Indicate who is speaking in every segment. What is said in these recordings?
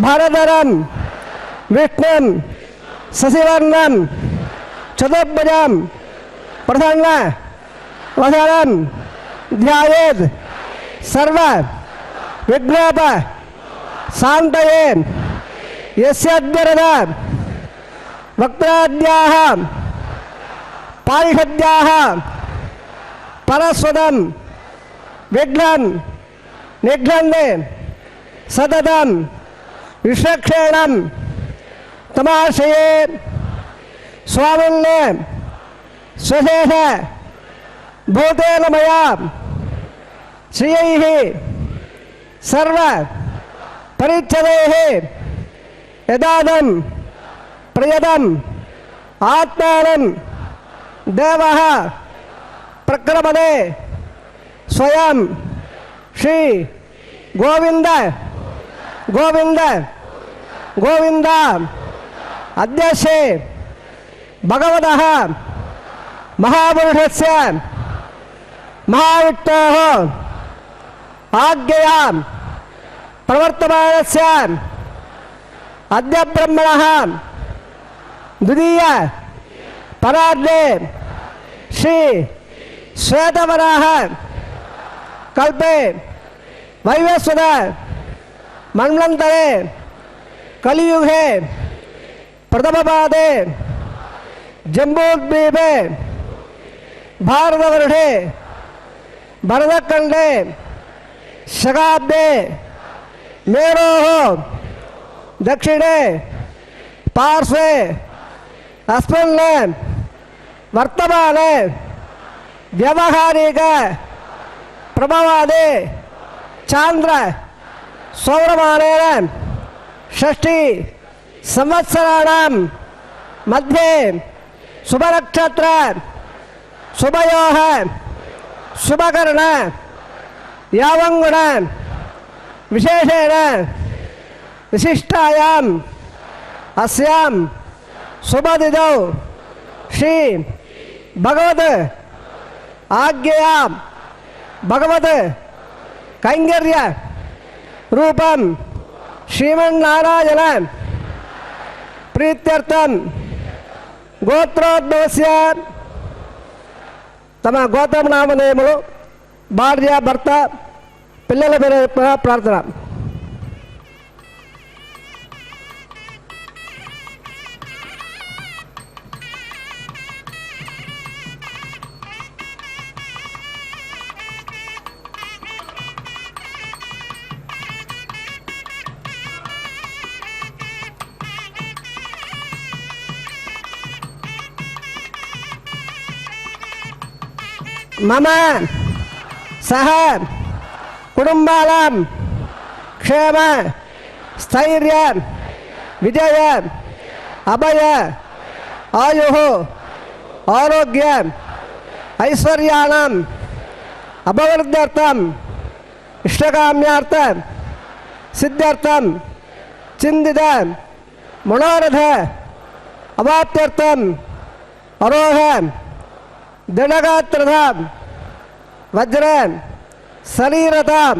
Speaker 1: भरधरं विष्णुं शशिवर्णं चतुर्भुजं प्रसन्नवदनं ध्यायेत् सर्व विघ्नोप शान्तये यस्याद्यरदा वक्त्राद्याः पारिषद्याः परस्वतं विघ्नं निघ्नन्ते सततं विश्वक्षेणं तमाश्रये स्वामिन्ने स्वशेष भूतेन मया श्रियैः सर्व परिच्छदैः यदादं प्रयतम् आत्मानं देवः प्रक्रमणे स्वयं श्री गोविंद गोविंद गोविंद अद्यसे भगवतः महापुरुषस्य महाविष्णोः आज्ञया प्रवर्तमानस्य अद्य ब्रह्मणः द्वितीय परार्धे श्री श्वेतवराह कल्पे वैवस्वत मन्वन्तरे कलियुगे प्रथमपादे जम्बूद्वीपे भारतवर्षे भरतखण्डे शकाब्दे मेरोः दक्षिणे पार्श्वे अस्मिन् वर्तमाने व्यावहारिक प्रभावादे चांद्र सौरमानेन षष्ठी संवत्सराणां मध्ये शुभनक्षत्र शुभयोः शुभकर्ण यावंगुण विशेषेण विशिष्टायां अस्यां शुभतिथौ श्री भगवत आज्ञया भगवत कैंकर्य रूपम श्रीमन्नारायण प्रीत्यर्थम गोत्रोद्भवस्य तम गोत्रम नामधेयमुलु भार्य भर्त पिल्लल पेर प्रार्थना मम सह कुटुंबानां क्षेम स्थैर्य विजय अभय आयुः आरोग्य ऐश्वर्याणाम् अभिवृद्ध्यर्थम इष्टकाम्यार्थ सिद्ध्यर्थम चिंतित मनोरथ अवाप्त्यर्थम अरोह दृढ़गात्रतां वज्र शरीरतां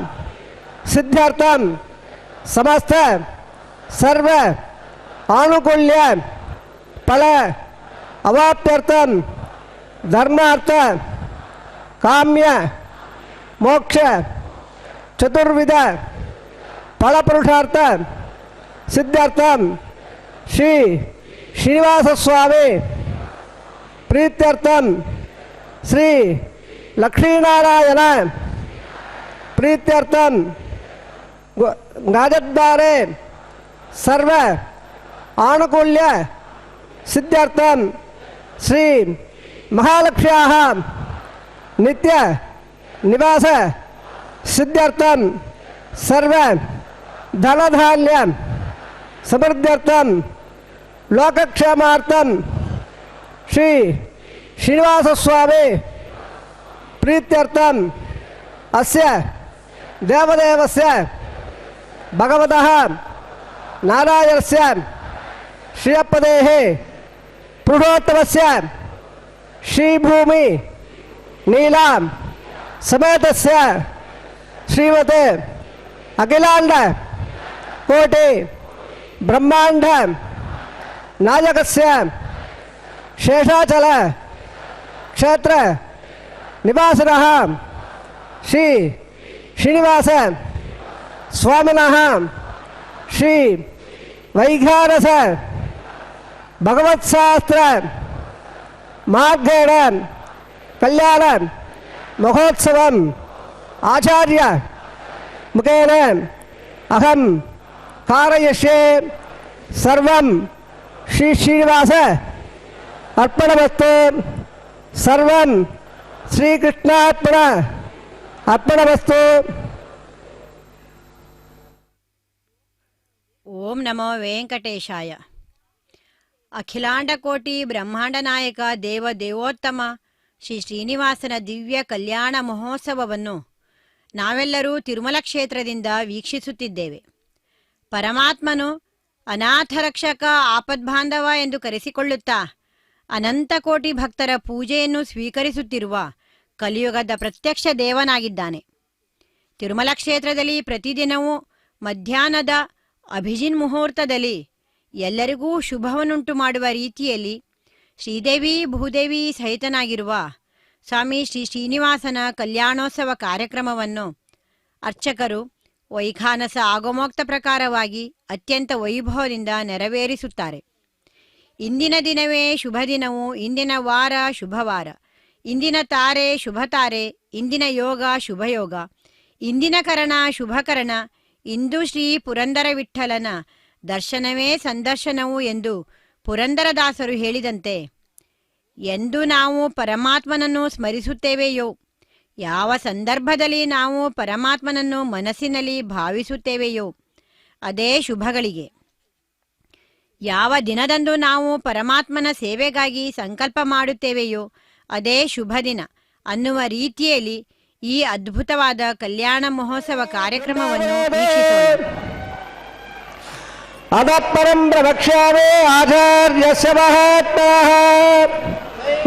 Speaker 1: सिद्ध्यर्थम समस्त सर्व आनुकूल्य फल अवाप्त्यर्थम धर्मार्थ काम्य मोक्ष चतुर्विध फल पुरुषार्थ सिद्ध्यर्थम श्री श्रीनिवास स्वामी प्रीत्यर्थम श्री लक्ष्मीनारायण प्रीत्यर्थम गाजद्वारे सर्व आनुकूल्य सिद्ध्यर्थम श्री महालक्ष्म्याः नित्य निवास सिद्ध्यर्थम सर्व धनधान्य समृद्ध्यर्थम लोकक्षेमार्थम श्री श्रीनिवास स्वामी प्रीत्यर्थम अस्य देवदेवस्य भगवतः नारायणस्य श्रियपदेः पुरुषोत्तमस्य श्रीभूमि नीलां समेतस्य श्रीमते अखिलांड कोटि ಬ್ರಹ್ಮಾಂಡ ನಾಯಕಸ್ಯ ಶೇಷಾಚಲ ಕ್ಷೇತ್ರ ನಿವಾಸಿನಃ ಶ್ರೀ ಶ್ರೀನಿವಾಸ ಸ್ವಾಮಿನಃ ಶ್ರೀ ವೈಖಾನಸ ಭಗವತ್ಶಾಸ್ತ್ರ ಮಾರ್ಗೇಣ ಕಲ್ಯಾಣ ಮಹೋತ್ಸವಂ ಆಚಾರ್ಯ ಮುಖೇನ ಅಹಂ कारयिष्ये सर्वं श्री श्रीनिवास अर्पणमस्तु सर्वं श्रीकृष्णार्पण अर्पणमस्तु।
Speaker 2: ಓಂ ನಮೋ ವೆಂಕಟೇಶಾಯ. ಅಖಿಲಾಂಡಕೋಟಿ ಬ್ರಹ್ಮಾಂಡ ನಾಯಕ ದೇವ ದೇವೋತ್ತಮ ಶ್ರೀ ಶ್ರೀನಿವಾಸನ ದಿವ್ಯ ಕಲ್ಯಾಣ ಮಹೋತ್ಸವವನ್ನು ನಾವೆಲ್ಲರೂ ತಿರುಮಲ ಕ್ಷೇತ್ರದಿಂದ ವೀಕ್ಷಿಸುತ್ತಿದ್ದೇವೆ. ಪರಮಾತ್ಮನು ಅನಾಥರಕ್ಷಕ ಆಪದ್ಬಾಂಧವ ಎಂದು ಕರೆಸಿಕೊಳ್ಳುತ್ತಾ ಅನಂತ ಕೋಟಿ ಭಕ್ತರ ಪೂಜೆಯನ್ನು ಸ್ವೀಕರಿಸುತ್ತಿರುವ ಕಲಿಯುಗದ ಪ್ರತ್ಯಕ್ಷ ದೇವನಾಗಿದ್ದಾನೆ. ತಿರುಮಲ ಕ್ಷೇತ್ರದಲ್ಲಿ ಪ್ರತಿದಿನವೂ ಮಧ್ಯಾಹ್ನದ ಅಭಿಜಿನ್ ಮುಹೂರ್ತದಲ್ಲಿ ಎಲ್ಲರಿಗೂ ಶುಭವನ್ನುಂಟು ಮಾಡುವ ರೀತಿಯಲ್ಲಿ ಶ್ರೀದೇವಿ ಭೂದೇವಿ ಸಹಿತನಾಗಿರುವ ಸ್ವಾಮಿ ಶ್ರೀ ಶ್ರೀನಿವಾಸನ ಕಲ್ಯಾಣೋತ್ಸವ ಕಾರ್ಯಕ್ರಮವನ್ನು ಅರ್ಚಕರು ವೈಖಾನಸ ಆಗಮೋಕ್ತ ಪ್ರಕಾರವಾಗಿ ಅತ್ಯಂತ ವೈಭವದಿಂದ ನೆರವೇರಿಸುತ್ತಾರೆ. ಇಂದಿನ ದಿನವೇ ಶುಭ ದಿನವು, ಇಂದಿನ ವಾರ ಶುಭವಾರ, ಇಂದಿನ ತಾರೆ ಶುಭ ತಾರೆ, ಇಂದಿನ ಯೋಗ ಶುಭಯೋಗ, ಇಂದಿನ ಕರಣ ಶುಭಕರಣ, ಇಂದು ಶ್ರೀ ಪುರಂದರ ವಿಠ್ಠಲನ ದರ್ಶನವೇ ಸಂದರ್ಶನವು ಎಂದು ಪುರಂದರದಾಸರು ಹೇಳಿದಂತೆ ಎಂದು ನಾವು ಪರಮಾತ್ಮನನ್ನು ಸ್ಮರಿಸುತ್ತೇವೆಯೋ, ಯಾವ ಸಂದರ್ಭದಲ್ಲಿ ನಾವು ಪರಮಾತ್ಮನನ್ನು ಮನಸ್ಸಿನಲ್ಲಿ ಭಾವಿಸುತ್ತೇವೆಯೋ ಅದೇ ಶುಭಗಳಿಗೆ. ಯಾವ ದಿನದಂದು ನಾವು ಪರಮಾತ್ಮನ ಸೇವೆಗಾಗಿ ಸಂಕಲ್ಪ ಮಾಡುತ್ತೇವೆಯೋ ಅದೇ ಶುಭ ದಿನ ಅನ್ನುವ ರೀತಿಯಲ್ಲಿ ಈ ಅದ್ಭುತವಾದ ಕಲ್ಯಾಣ ಮಹೋತ್ಸವ ಕಾರ್ಯಕ್ರಮವನ್ನು ವೀಕ್ಷಿಸೋಣ.
Speaker 1: ಅದಪ್ಪರಂ ಪ್ರವಕ್ಷ್ಯಾಮಿ ಆಚಾರ್ಯಸ್ಯ ಮಹಾತ್ಮನಃ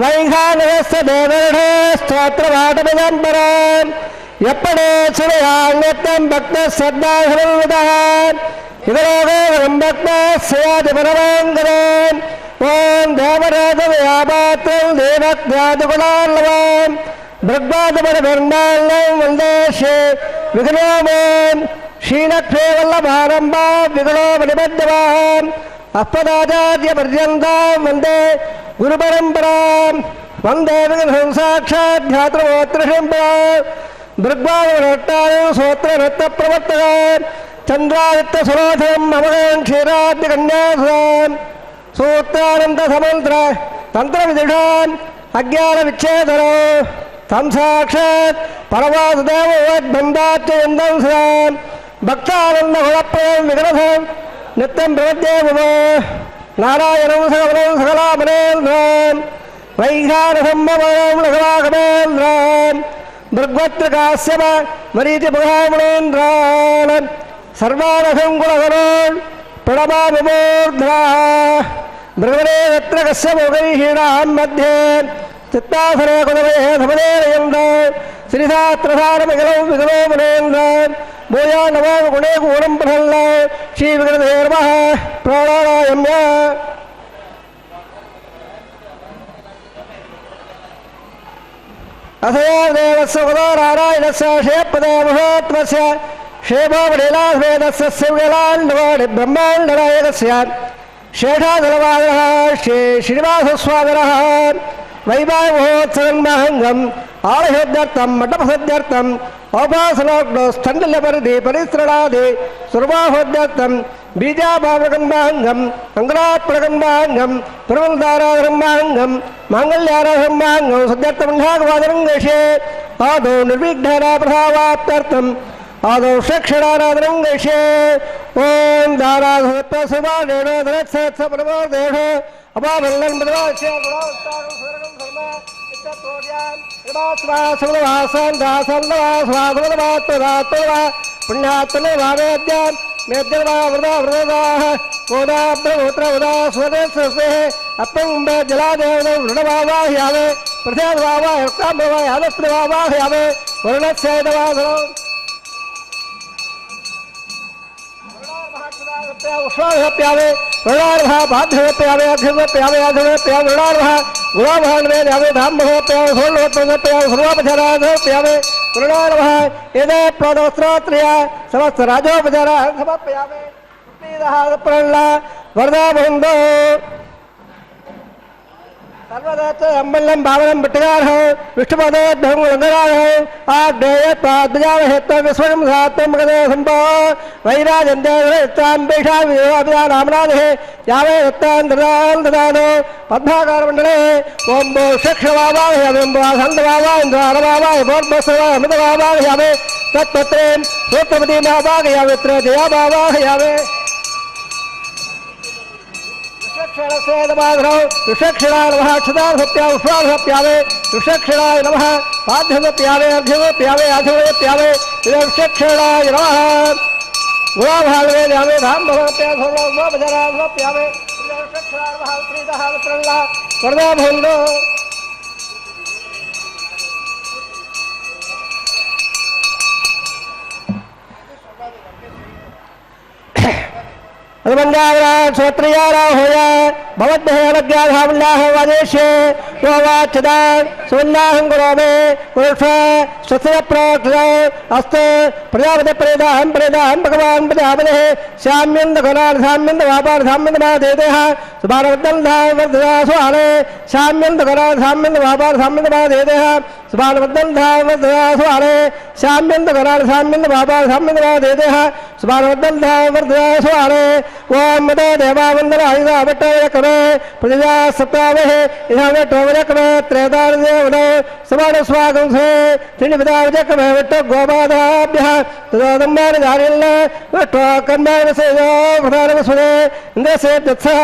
Speaker 1: ವೈಖಾನಸ್ಯ ದೇವರ್ಷ ಸ್ತೋತ್ರಪಾಠಮಿದಂ ಪರಂ ಯಪ್ಪಡೆ ಸುರಯಾನ್ಯತ್ಯಂ ಭಕ್ತ ಶ್ರದ್ಧಾಸಮನ್ವಿತಃ ಇದರೋಗಂ ಭಕ್ತ ಸ್ಯಾದಿ ಪರಮಾಂಗರಂ ಓಂ ದೇವರಾಜವ್ಯಾಪಾತ್ರಂ ದೇವಜ್ಞಾತಗುಣಾರ್ಲವಂ ಭೃಗ್ವಾದಪರಬ್ರಹ್ಮಾಂಡಂ ವಂದೇ ಶ್ರೀ ವಿಘ್ನೋಮಂ ಶ್ರೀಲಕ್ಷ್ಮೀವಲ್ಲಭಾರಂಭ ವಿಘ್ನೋಪನಿಬದ್ಧವಾಂ ಅಸ್ಮದಾಚಾರ್ಯ ಪರ್ಯಂತಾಂ ವಂದೇ ಗುರುಪರಂಪರಾಂ ವಂದೇ ವಿಘ್ನಂ ಸಾಕ್ಷಾತ್ ಧ್ಯಾತೃಮೋತ್ರಶಂಪರಾಂ ಭೃಗ್ವಾದಪರಟ್ಟಾಯಂ ಸ್ತೋತ್ರರತ್ನ ಪ್ರವರ್ತಕಾಂ ಚಂದ್ರಾದಿತ್ಯ ಸುರೋಧಂ ನಮಗಂ ಕ್ಷೀರಾದ್ಯ ಕನ್ಯಾಸುರಾಂ ಸೂತ್ರಾನಂದ ಸಮಂತ್ರ ತಂತ್ರ ವಿದುಷಾಂ ಅಜ್ಞಾನ ವಿಚ್ಛೇದನೋ ತಂ ಸಾಕ್ಷಾತ್ ಪರವಾಸುದೇವೋದ್ಬಂಧಾಚ್ಚ ಎಂದಂ ಸದಾಂ ಭಕ್ತಾನಂದ ಗುಣಪ್ರಯಂ ವಿಗ್ರಹಂ ನಿತ್ಯಂ ಪ್ರವದ್ಯೇಮೋ ನಾರಾಯಣಂ ಸಕಲಂ ಸಕಲಾಮನೇಂದ್ರಾಂ ವೈಖಾನಸಂಭವಂ ಲಘವಾಗಮೇಂದ್ರಾಂ ಭೃಗ್ವತ್ರಕಾಸ್ಯಮ ಮರೀಚಿ ಬುಧಾಮಣೇಂದ್ರಾನ್ ಸರ್ವಾನಸಂ ಗುಣಗಣೋನ್ ಪ್ರಣಮಾಮಿ ಮೂರ್ಧ್ನಾಃ ಭೃಗವೇ ಯತ್ರ ಕಸ್ಯ ಮೋಗೈಹೀಣಾಂ ಮಧ್ಯೆ ಚಿತ್ತಾಸನೆ ಕುಲವೇ ಸಮದೇರಯಂದ ಶ್ರೀಸಾತ್ರಸಾರಮಿಗಲಂ ವಿಗಲೋಮನೇಂದ್ರ ಭೂಯಾ ನಮೋ ಗುಣೇ ಗುಣಂ ಪ್ರಹಲ್ಲ ಶ್ರೀ ವಿಗ್ರಹೇರ್ಮಃ ಪ್ರಾಣಾಯಾಮ್ಯ ಅಸಯೋ ದೇವಸ್ಯ ಕುಲೋ ನಾರಾಯಣಸ್ಯ ಶ್ರೇಯಪದೇ ಮಹೋತ್ಮಸ್ಯ ಶ್ರೇಭೋಪಡೀಲಾಸ್ವೇದಸ್ಯ ಶಿವಗಲಾಂಡವಾಡಿ ಬ್ರಹ್ಮಾಂಡನಾಯಕಸ್ಯ ಶೇಷಾಚಲವಾದನಃ ಶ್ರೀ ಶ್ರೀನಿವಾಸಸ್ವಾಮಿನಃ ವೈಭವೋತ್ಸವನ್ಮಹಂಗಂ ಆಲಹ್ಯೋದ್ಯರ್ಥಂ ಮಂಟಪಸದ್ಯರ್ಥಂ ಔಪಾಸನೋಗ್ನೋ ಸ್ಥಂಡಲ್ಯಪರಿಧಿ ಪರಿಸೃಣಾದಿ ಸುರ್ವಾಹೋದ್ಯರ್ಥಂ ಬೀಜಾಭಾವಕನ್ಮಹಂಗಂ ಅಂಗರಾತ್ಮಕನ್ಮಹಂಗಂ ಪುರವಲ್ದಾರಾಧನನ್ಮಹಂಗಂ ಮಾಂಗಲ್ಯಾರಾಧನನ್ಮಹಂಗಂ ಸದ್ಯರ್ಥಮಂಡಾಗವಾದನಂಗೈಷೇ ಆದೌ ನಿರ್ವಿಘ್ನನ ಪ್ರಭಾವಾಪ್ತರ್ಥಂ ಆದೌ ಷಕ್ಷಣಾರಾಧನಂಗೈಷೇ ಓಂ ದಾರಾಧನತ್ವ ಸುಮಾನೇಣೋ ಧನತ್ಸತ್ಸ ಪರಮೋದೇಶ ಅಪಾಮಲ್ಲನ್ ಬದಲಾಶ್ಯ ಗುಣೋತ್ತಾರಂ ಸ್ವರ್ಗಂ ಧರ್ಮ ಇತ್ತೋರ್ಯಾಂ ಇಮಾತ್ವಾ ಸುಲಭಾಸನ್ ದಾಸನ್ನವಾ ಸ್ವಾಗುಣಮಾತ್ಮದಾತ್ಮವಾ ಪುಣ್ಯಾತ್ಮನೆ ಭಾವೇದ್ಯಾಂ ಮೇದ್ಯವಾ ವೃದಾ ವೃದಾಃ ಕೋದಾ ಬ್ರಹ್ಮೋತ್ರ ವೃದಾ ಸ್ವದೇಶಸ್ಮೇ ಅಪ್ಪಂಬ ಜಲಾದೇವನ ವೃಣವಾವಾಹ್ಯಾಮೆ ಪ್ರಥೇವಾವಾಹ್ಯಾಮೆ ವರುಣಸ್ಯೇದವಾಧನಂ प्यावे वरुणार्भः बाध्य प्यावे अघिव प्यावे अघिव प्यावे वरुणार्भः गुणाभान्वे प्यावे धाम्भः प्यावे सोल्लोत्पन्न प्यावे सर्वोपचाराध प्यावे वरुणार्भः यदे प्रोदोस्त्रोत्रिया समस्त राजोपचारा अर्धव प्यावे उत्तीदः प्रणला वरदा बंधो सर्वदत्त अम्बलम भावनम बिटगार है विष्णुपदे धर्म लंगरार है आदेय पादजाव हेतु विश्वम सातम गदे संभव वैराज अंदेताम बेषा विद्या रामनाथ है यावे रत्तान ददान ददानो पद्माकार मंडले ओम बो शिक्ष बाबा है ओम बो संत बाबा इंद्र बाबा है बोल बसवा अमित बाबा है यावे तत्पत्रेन सूत्रपति बाबा है यावे त्र जया बाबा है यावे विषक्षणाय नमः क्षदार्थ प्यावे स्वार्थ प्यावे विषक्षणाय नमः पाद्य प्यावे अर्घ्य प्यावे आधव प्यावे विषक्षणाय नमः गुणाभागे प्यावे धाम भव प्यावे प्यावे विषक्षणाय नमः प्रीतः प्रल्ला वरदा भोंडो श्रोत्रियारा होया भवद्भ्यज्ञाधावल्लाह वादेशे वाचदान सुन्नाहं गुरोमे पुरुष स्वस्य प्रार्थना अस्त प्रजापति प्रेदाहं भगवान प्रजापते श्याम्यंद गुणान साम्यंद व्यापार साम्यंद मा देदेह सुभानवद्दल धाम वर्धदा सुहाने श्याम्यंद गुणान साम्यंद व्यापार साम्यंद मा देदेह सुभानवद्दल धाम वर्धदा सुहाने श्याम्यंद गुणान साम्यंद व्यापार साम्यंद मा देदेह सुभानवद्दल धाम वर्धदा सुहाने ओम मदे देवावंदन आयुधा बट्टवे करे प्रजा सप्तावे इधर में टोवरे करे त्रेदार देवनो समान स्वागम से तीन विदाव जक में बट्टो गोबादाभ्यः तदोदम्बार जारिल्ले बट्टो कन्मार से जो प्रधान सुने इंद्र से दत्सा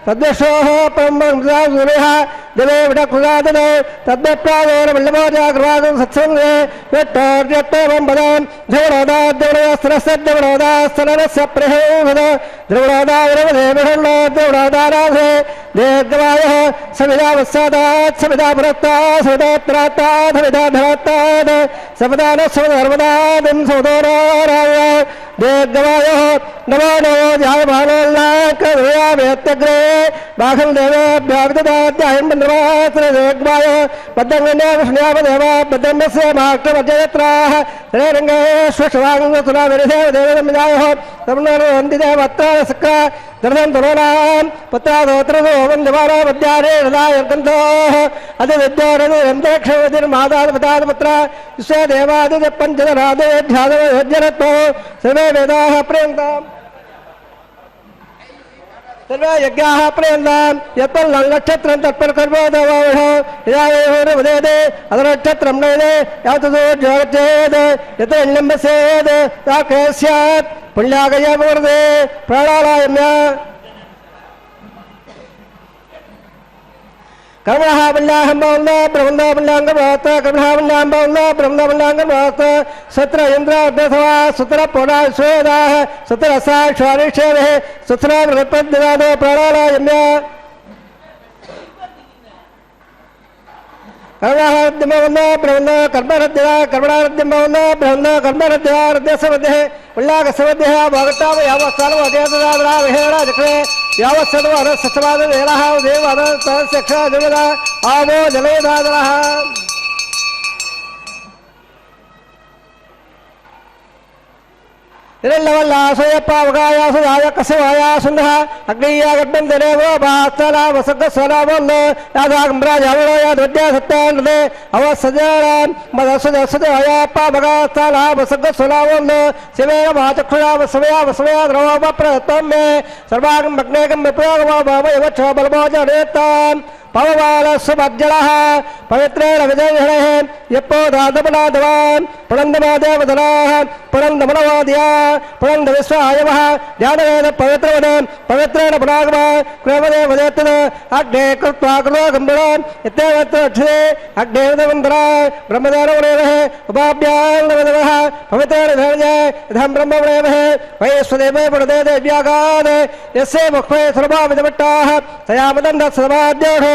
Speaker 1: तद्देशो परमं जागुरेहा देवे बट्टो कुलादने तद्दे प्रागोर बल्लभो जागरवागम सत्संगे बट्टो जट्टो बंबदान देवरोदा देवरोदास्त्रस्य देवरोदास्त्रस्य प्रहेवद द्रवणादावरवदेवहल्लोद्रवणादाराधे देहद्वायः सविदा वत्सादात् सविदा भरत्तात् सविदा त्रात्तात् सविदा धरात्तात् सविदा न सवधर्मदादिं सवदोराराय देहद्वायः नमो नमो ध्यायमानोल्लाकरुया वेत्यग्रे बाहं देवेभ्याविददात्यायं बन्धवात्र देहद्वायः बद्धङ्गन्या विष्णुयावदेवा बद्धन्यस्य महाक्तमर्जयत्राः श्रीरङ्गे स्वश्वाङ्गसुराविरसेव देवदम्यायः तमनोन्दिदेवत्रा सक्का दर्दन तरोनाम पत्रादोत्रदो वंदवारा वद्यारे हृदय कंठोः अदि विद्यारणे अंतरिक्षवदिर मादाद पदाद पत्र इसे देवादि पंचदरादे ध्यादव यज्ञरत्तो सर्वे वेदाः प्रेन्ताम् सर्वे यज्ञाः प्रेन्ताम् यत्पल नक्षत्रं तत्पल कर्मो दवावः यावेहोर वदेदे अदनक्षत्रं नयदे यातदो ज्योतिषेद यत इल्लम्बसेद ताकेस्यात् पुण्यागय वर्दे प्राणायाम्य कर्मः वल्लाहं बौल्ला ब्रह्मणा वल्लांग वात कर्मः वल्लाहं बौल्ला ब्रह्मणा वल्लांग वात सत्र इंद्र अभ्यथवा सत्र पुरा स्वेदाः सत्र साक्षारिषेवः सत्र वृत्पद्दिनादो प्राणायाम्य कर्महद्यमवन्ना ब्रह्मणा कर्मरद्यः कर्मणारद्यमवन्ना ब्रह्मणा कर्मरद्यः रद्यसवद्यः उल्लाघसवद्यः भगताव यावत्सर्व अध्ययनदाद्रा विहेरणा जक्रे यावत्सर्व अरसत्सवाद वेलः देव अरसक्षा जगदा आवो जलेदाद्रः इरल्लवल्लासोयप्पावकायासुदाय कसवायासुन्दः अग्नियागड्डं देवो बास्तला वसग्गस्वलावल्ल यादागम्राजावलो याद्वद्या सत्यानदे अवसजरान् मदसुदसुदयाप्पावकास्तला वसग्गस्वलावल्ल शिवेन महाचक्षुरा वसवया वसवया द्रवोपप्रदत्तं मे सर्वागं भग्नेकं विप्रयोगमो भावयवच्छो बलमोजनेतान् पववाल सुभज्जलः पवित्रेण विजयः यप्पोदादपनादवान् पुरन्दमादेवदनाः पुरन्दमनवाद्या पुरन्द विश्वायवः ज्ञानवेद पवित्रवद पवित्रेण पुरागम क्रेमदेवदेत्तद अग्ने कृत्वा कृतोगम्बुरान् इत्येवत्र अक्षरे अग्नेवदवन्दरा ब्रह्मदेवरेवः उपाभ्याङ्गवदवः पवित्रेण धैर्ये इदं ब्रह्मवरेवः वैश्वदेवे पुरदे देव्यागान् यस्य मुखे सर्वाविदमट्टाः तयामदन्दसमाद्योः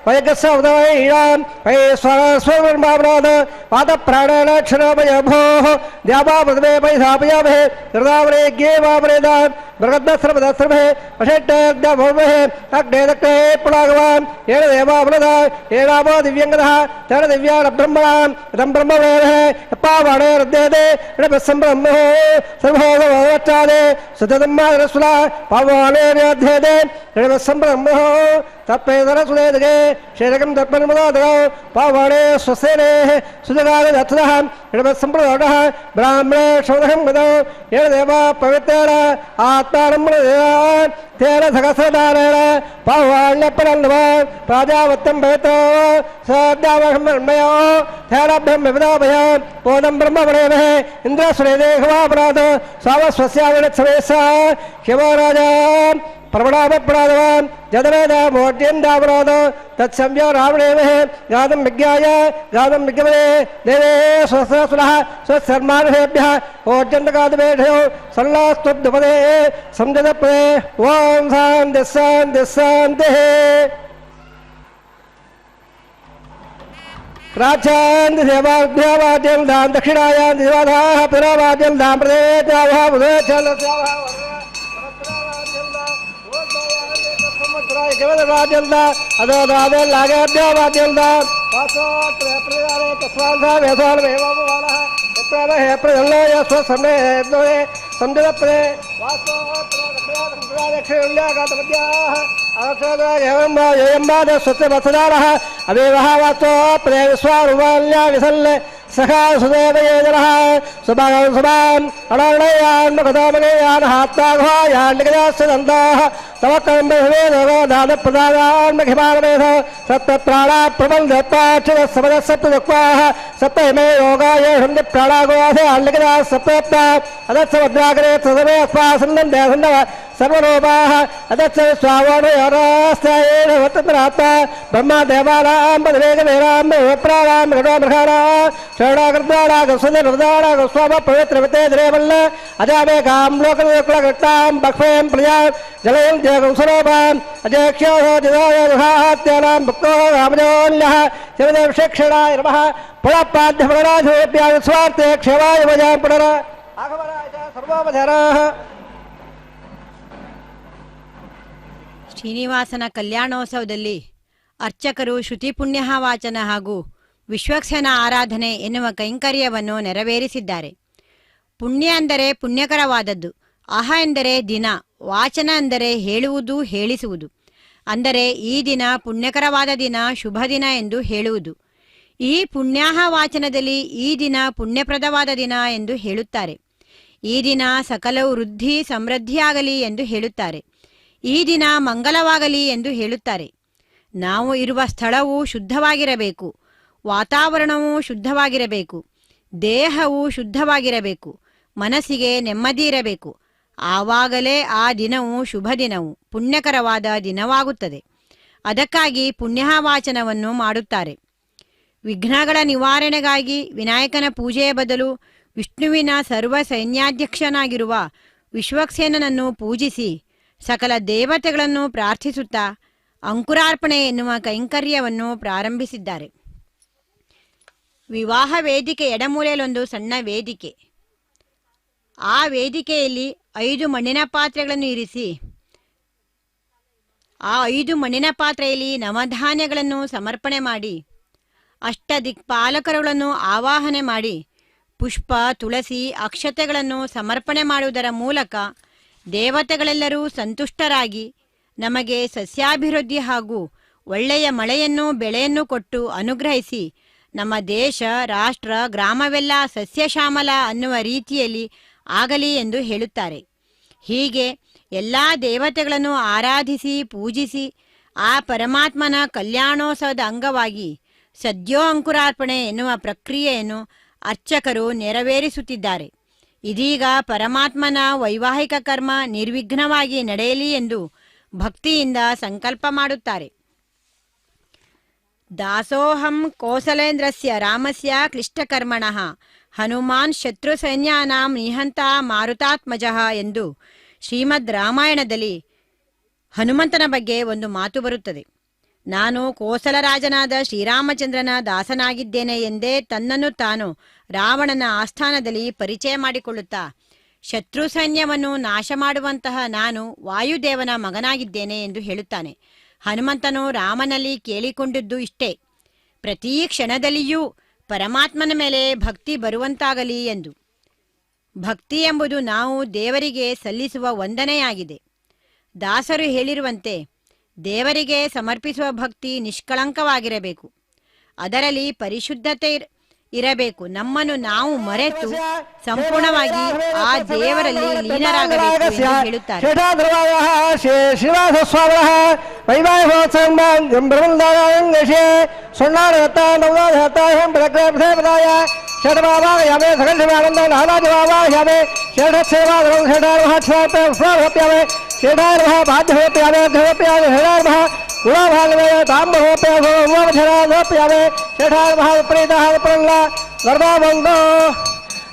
Speaker 1: वैगस्य उदयीयान् वै स्वरस्वरमावनाद पादप्राणेन क्षणमय भोः द्यावा पृथ्वे वै स्थापयामहे हृदावरे ज्ञे वावरेदान् ಬೃಹದ್ದಸ್ರಭೇ ವಷೇಟ್ಟೇ ಅಗ್ನೇ ದಕ್ಷೇ ಪುಳಾಗವಾನ್ ಏಳ ದೇವಾಬಲದ ಏಳಾಮೋ ದಿವ್ಯಂಗದಃ ತೇಳ ದಿವ್ಯಾಣ ಬ್ರಹ್ಮಣ ಇದಂ ಬ್ರಹ್ಮವೇದಃ ಯಪ್ಪಾವಾಣೇ ರದ್ದೇದೆ ಇಡಬಸ್ಸಂಬ್ರಹ್ಮೋ ಸರ್ವೋಗವಚ್ಚಾದೆ ಸುತದಮ್ಮಾದರಸ್ವಲ ಪಾವಾಣೇ ಅಧ್ಯೇದೆ ಇಡಬಸ್ಸಂಬ್ರಹ್ಮೋ ತಪ್ಪೇದರಸುಲೇದಗೆ ಶೇರಕಂ ದರ್ಪನಿಮದಾದರ ಪಾವಾಣೇ ಸ್ವಸೇನೆ ಸುಜಗಾದ ದತ್ತದಃ ಇಡಬಸ್ಸಂಬ್ರದೋಡಃ ಬ್ರಾಹ್ಮಣೇ ಶೋದಹಂ ಗದೌ ಏಳ ದೇವ ಪವಿತ್ರೇಣ ಆತ್ಮಾನಂಬರ ತೇನ ಸಹಸ್ರದಾನೇನ ಪಾವಾಣ್ಯಪ್ಪನಲ್ವ ಪ್ರಾಜಾವತ್ಯಂ ಭಯತೋ ಸದ್ಯಾವಹಮಯೋ ತೇನ ಬ್ರಹ್ಮವಿದಾಭಯ ಪೋದಂ ಬ್ರಹ್ಮವಣೇನ ಇಂದ್ರಸುರೇ ದೇಹವಾಪರಾಧ ಸಾವಸ್ವಸ್ಯಾವಿಣತ್ಸವೇಶ ಶಿವರಾಜ ಪ್ರವಣಾಪರಾಧವಾನ್ ಜದವೇದ ಮೋಡ್ಯಂದಾಪರಾಧ ತತ್ಸಂವ್ಯ ರಾವಣೇನ ಗಾದಂ ವಿಜ್ಞಾಯ ಗಾದಂ ವಿಜ್ಞವೇ ದೇವೇ ಸ್ವಸ್ರಸುರಃ ಸ್ವಸನ್ಮಾನಹೇಭ್ಯಃ ಓಡ್ಯಂತಗಾದವೇಢಯೋ ಸಲ್ಲಾಸ್ತುದ್ಧಪದೇ ಸಂಜದಪದೇ ಓಂ ಶಾಂತಿ ಶಾಂತಿ ಶಾಂತಿಃ प्राचान्ति देवाभ्यावाद्यं दां दक्षिणायां दिवाधाः पिरावाद्यं दां प्रदेशावः बुधेचलस्यावः वरद्रायाद्यं दां अदोदादे लागाभ्यावाद्यं दां वासोत्रे प्रदारे तस्वान्धा वेदालमेवमवालः यत्र हे प्रजल्लो यस्वसमे द्वये संजदप्रे वासोत्रे दक्षिणादक्षिण्यागातपद्याः अवसोदयम्बाद स्वस्तिवत्सदारः अवेवः वाचो प्रेविस्वारुवाल्या विसल्ले सखा सुदेवयेजनः सुभागं सुभान् अणर्णयान् मुखदामगेयान् हात्ताघ्वायान् निगजास्य दन्ताः तव कर्मभवेदोदानप्रदानान् मखिमानमेध सप्तप्राणा प्रबन्धत्वाक्षिरसमदसप्तदक्वाः सप्तमे योगाय हृन्दि प्राणागोवासे निगजाः सप्तप्ता अदत्समुद्राग्रे सदमे अस्मासन्दं देहन्दव सर्वरूपाः अदत्स स्वावणयोरास्तायेन वर्तन्त्रात्मा ब्रह्मा देवानां पदवेगवेरां विप्राणां मृगामृगाणां शरणाकृताणागस्वदर्वदाणां स्वाम पवित्रवते द्रेवल्ल अजामेकां लोकलोकलघट्टां बक्ष्वें प्रजां जलयं जगंसरोपान् अजेक्ष्योः जिदायदुहात्यानां भक्तो रामजोन्यः शिवदेवशिक्षणाय नमः पुनःपाद्यफलराजोऽप्यां स्वार्थे क्षेमाय वजां पुनर आगमनाय च सर्वोपचाराः
Speaker 2: ಶ್ರೀನಿವಾಸನ ಕಲ್ಯಾಣೋತ್ಸವದಲ್ಲಿ ಅರ್ಚಕರು ಶ್ರುತಿ ಪುಣ್ಯಹ ವಾಚನ ಹಾಗೂ ವಿಶ್ವಕ್ಸೇನ ಆರಾಧನೆ ಎನ್ನುವ ಕೈಂಕರ್ಯವನ್ನು ನೆರವೇರಿಸಿದ್ದಾರೆ. ಪುಣ್ಯ ಅಂದರೆ ಪುಣ್ಯಕರವಾದದ್ದು, ಅಹ ಎಂದರೆ ದಿನ, ವಾಚನ ಅಂದರೆ ಹೇಳುವುದು ಹೇಳಿಸುವುದು. ಅಂದರೆ ಈ ದಿನ ಪುಣ್ಯಕರವಾದ ದಿನ, ಶುಭ ದಿನ ಎಂದು ಹೇಳುವುದು. ಈ ಪುಣ್ಯಾಹ ವಾಚನದಲ್ಲಿ ಈ ದಿನ ಪುಣ್ಯಪ್ರದವಾದ ದಿನ ಎಂದು ಹೇಳುತ್ತಾರೆ. ಈ ದಿನ ಸಕಲವು ವೃದ್ಧಿ ಸಮೃದ್ಧಿಯಾಗಲಿ ಎಂದು ಹೇಳುತ್ತಾರೆ. ಈ ದಿನ ಮಂಗಲವಾಗಲಿ ಎಂದು ಹೇಳುತ್ತಾರೆ. ನಾವು ಇರುವ ಸ್ಥಳವು ಶುದ್ಧವಾಗಿರಬೇಕು, ವಾತಾವರಣವೂ ಶುದ್ಧವಾಗಿರಬೇಕು, ದೇಹವು ಶುದ್ಧವಾಗಿರಬೇಕು, ಮನಸ್ಸಿಗೆ ನೆಮ್ಮದಿ ಇರಬೇಕು. ಆವಾಗಲೇ ಆ ದಿನವು ಶುಭ ದಿನವು ಪುಣ್ಯಕರವಾದ ದಿನವಾಗುತ್ತದೆ. ಅದಕ್ಕಾಗಿ ಪುಣ್ಯಹ ವಾಚನವನ್ನು ಮಾಡುತ್ತಾರೆ. ವಿಘ್ನಗಳ ನಿವಾರಣೆಗಾಗಿ ವಿನಾಯಕನ ಪೂಜೆಯ ಬದಲು ವಿಷ್ಣುವಿನ ಸರ್ವ ಸೈನ್ಯಾಧ್ಯಕ್ಷನಾಗಿರುವ ವಿಶ್ವಕ್ಸೇನನನ್ನು ಪೂಜಿಸಿ ಸಕಲ ದೇವತೆಗಳನ್ನು ಪ್ರಾರ್ಥಿಸುತ್ತಾ ಅಂಕುರಾರ್ಪಣೆ ಎನ್ನುವ ಕೈಂಕರ್ಯವನ್ನು ಪ್ರಾರಂಭಿಸಿದ್ದಾರೆ. ವಿವಾಹ ವೇದಿಕೆ ಎಡಮೂಲೆಯಲ್ಲೊಂದು ಸಣ್ಣ ವೇದಿಕೆ. ಆ ವೇದಿಕೆಯಲ್ಲಿ 5 ಮಣ್ಣಿನ ಪಾತ್ರೆಗಳನ್ನು ಇರಿಸಿ ಆ 5 ಮಣ್ಣಿನ ಪಾತ್ರೆಯಲ್ಲಿ ನವಧಾನ್ಯಗಳನ್ನು ಸಮರ್ಪಣೆ ಮಾಡಿ ಅಷ್ಟದಿಕ್ಪಾಲಕರುಗಳನ್ನು ಆವಾಹನೆ ಮಾಡಿ ಪುಷ್ಪ, ತುಳಸಿ, ಅಕ್ಷತೆಗಳನ್ನು ಸಮರ್ಪಣೆ ಮಾಡುವುದರ ಮೂಲಕ ದೇವತೆಗಳೆಲ್ಲರೂ ಸಂತುಷ್ಟರಾಗಿ ನಮಗೆ ಸಸ್ಯಾಭಿವೃದ್ಧಿ ಹಾಗೂ ಒಳ್ಳೆಯ ಮಳೆಯನ್ನು ಬೆಳೆಯನ್ನು ಕೊಟ್ಟು ಅನುಗ್ರಹಿಸಿ ನಮ್ಮ ದೇಶ, ರಾಷ್ಟ್ರ, ಗ್ರಾಮವೆಲ್ಲ ಸಸ್ಯಶ್ಯಾಮಲ ಅನ್ನುವ ರೀತಿಯಲ್ಲಿ ಆಗಲಿ ಎಂದು ಹೇಳುತ್ತಾರೆ. ಹೀಗೆ ಎಲ್ಲ ದೇವತೆಗಳನ್ನು ಆರಾಧಿಸಿ ಪೂಜಿಸಿ ಆ ಪರಮಾತ್ಮನ ಕಲ್ಯಾಣೋತ್ಸವದ ಅಂಗವಾಗಿ ಸದ್ಯೋ ಅಂಕುರಾರ್ಪಣೆ ಎನ್ನುವ ಪ್ರಕ್ರಿಯೆಯನ್ನು ಅರ್ಚಕರು ನೆರವೇರಿಸುತ್ತಿದ್ದಾರೆ. ಇದೀಗ ಪರಮಾತ್ಮನ ವೈವಾಹಿಕ ಕರ್ಮ ನಿರ್ವಿಘ್ನವಾಗಿ ನಡೆಯಲಿ ಎಂದು ಭಕ್ತಿಯಿಂದ ಸಂಕಲ್ಪ ಮಾಡುತ್ತಾರೆ. ದಾಸೋಹಂ ಕೋಸಲೇಂದ್ರಸ್ಯ ರಾಮಸ್ಯ ಕ್ಲಿಷ್ಟಕರ್ಮಣಃ ಹನುಮಾನ್ ಶತ್ರು ಸೈನ್ಯಾನಾಂ ನಿಹಂತ ಮಾರುತಾತ್ಮಜಃ ಎಂದು ಶ್ರೀಮದ್ ರಾಮಾಯಣದಲ್ಲಿ ಹನುಮಂತನ ಬಗ್ಗೆ ಒಂದು ಮಾತು ಬರುತ್ತದೆ. ನಾನು ಕೋಸಲರಾಜನಾದ ಶ್ರೀರಾಮಚಂದ್ರನ ದಾಸನಾಗಿದ್ದೇನೆ ಎಂದೇ ತನ್ನನ್ನು ತಾನು ರಾವಣನ ಆಸ್ಥಾನದಲ್ಲಿ ಪರಿಚಯ ಮಾಡಿಕೊಳ್ಳುತ್ತಾ ಶತ್ರು ಸೈನ್ಯವನ್ನು ನಾಶ ಮಾಡುವಂತಹ ನಾನು ವಾಯುದೇವನ ಮಗನಾಗಿದ್ದೇನೆ ಎಂದು ಹೇಳುತ್ತಾನೆ. ಹನುಮಂತನು ರಾಮನಲ್ಲಿ ಕೇಳಿಕೊಂಡಿದ್ದು ಇಷ್ಟೇ, ಪ್ರತಿ ಕ್ಷಣದಲ್ಲಿಯೂ ಪರಮಾತ್ಮನ ಮೇಲೆ ಭಕ್ತಿ ಬರುವಂತಾಗಲಿ ಎಂದು. ಭಕ್ತಿ ಎಂಬುದು ನಾವು ದೇವರಿಗೆ ಸಲ್ಲಿಸುವ ವಂದನೆಯಾಗಿದೆ. ದಾಸರು ಹೇಳಿರುವಂತೆ ದೇವರಿಗೆ ಸಮರ್ಪಿಸುವ ಭಕ್ತಿ ನಿಷ್ಕಳಂಕವಾಗಿರಬೇಕು, ಅದರಲ್ಲಿ ಪರಿಶುದ್ಧತೆ ಇರಬೇಕು. ನಮ್ಮನ್ನು ನಾವು ಮರೆತು ಸಂಪೂರ್ಣವಾಗಿ ಆ ದೇವರಲ್ಲಿ ಲೀನರಾಗಬೇಕು ಎಂದು ಹೇಳುತ್ತಾರೆ.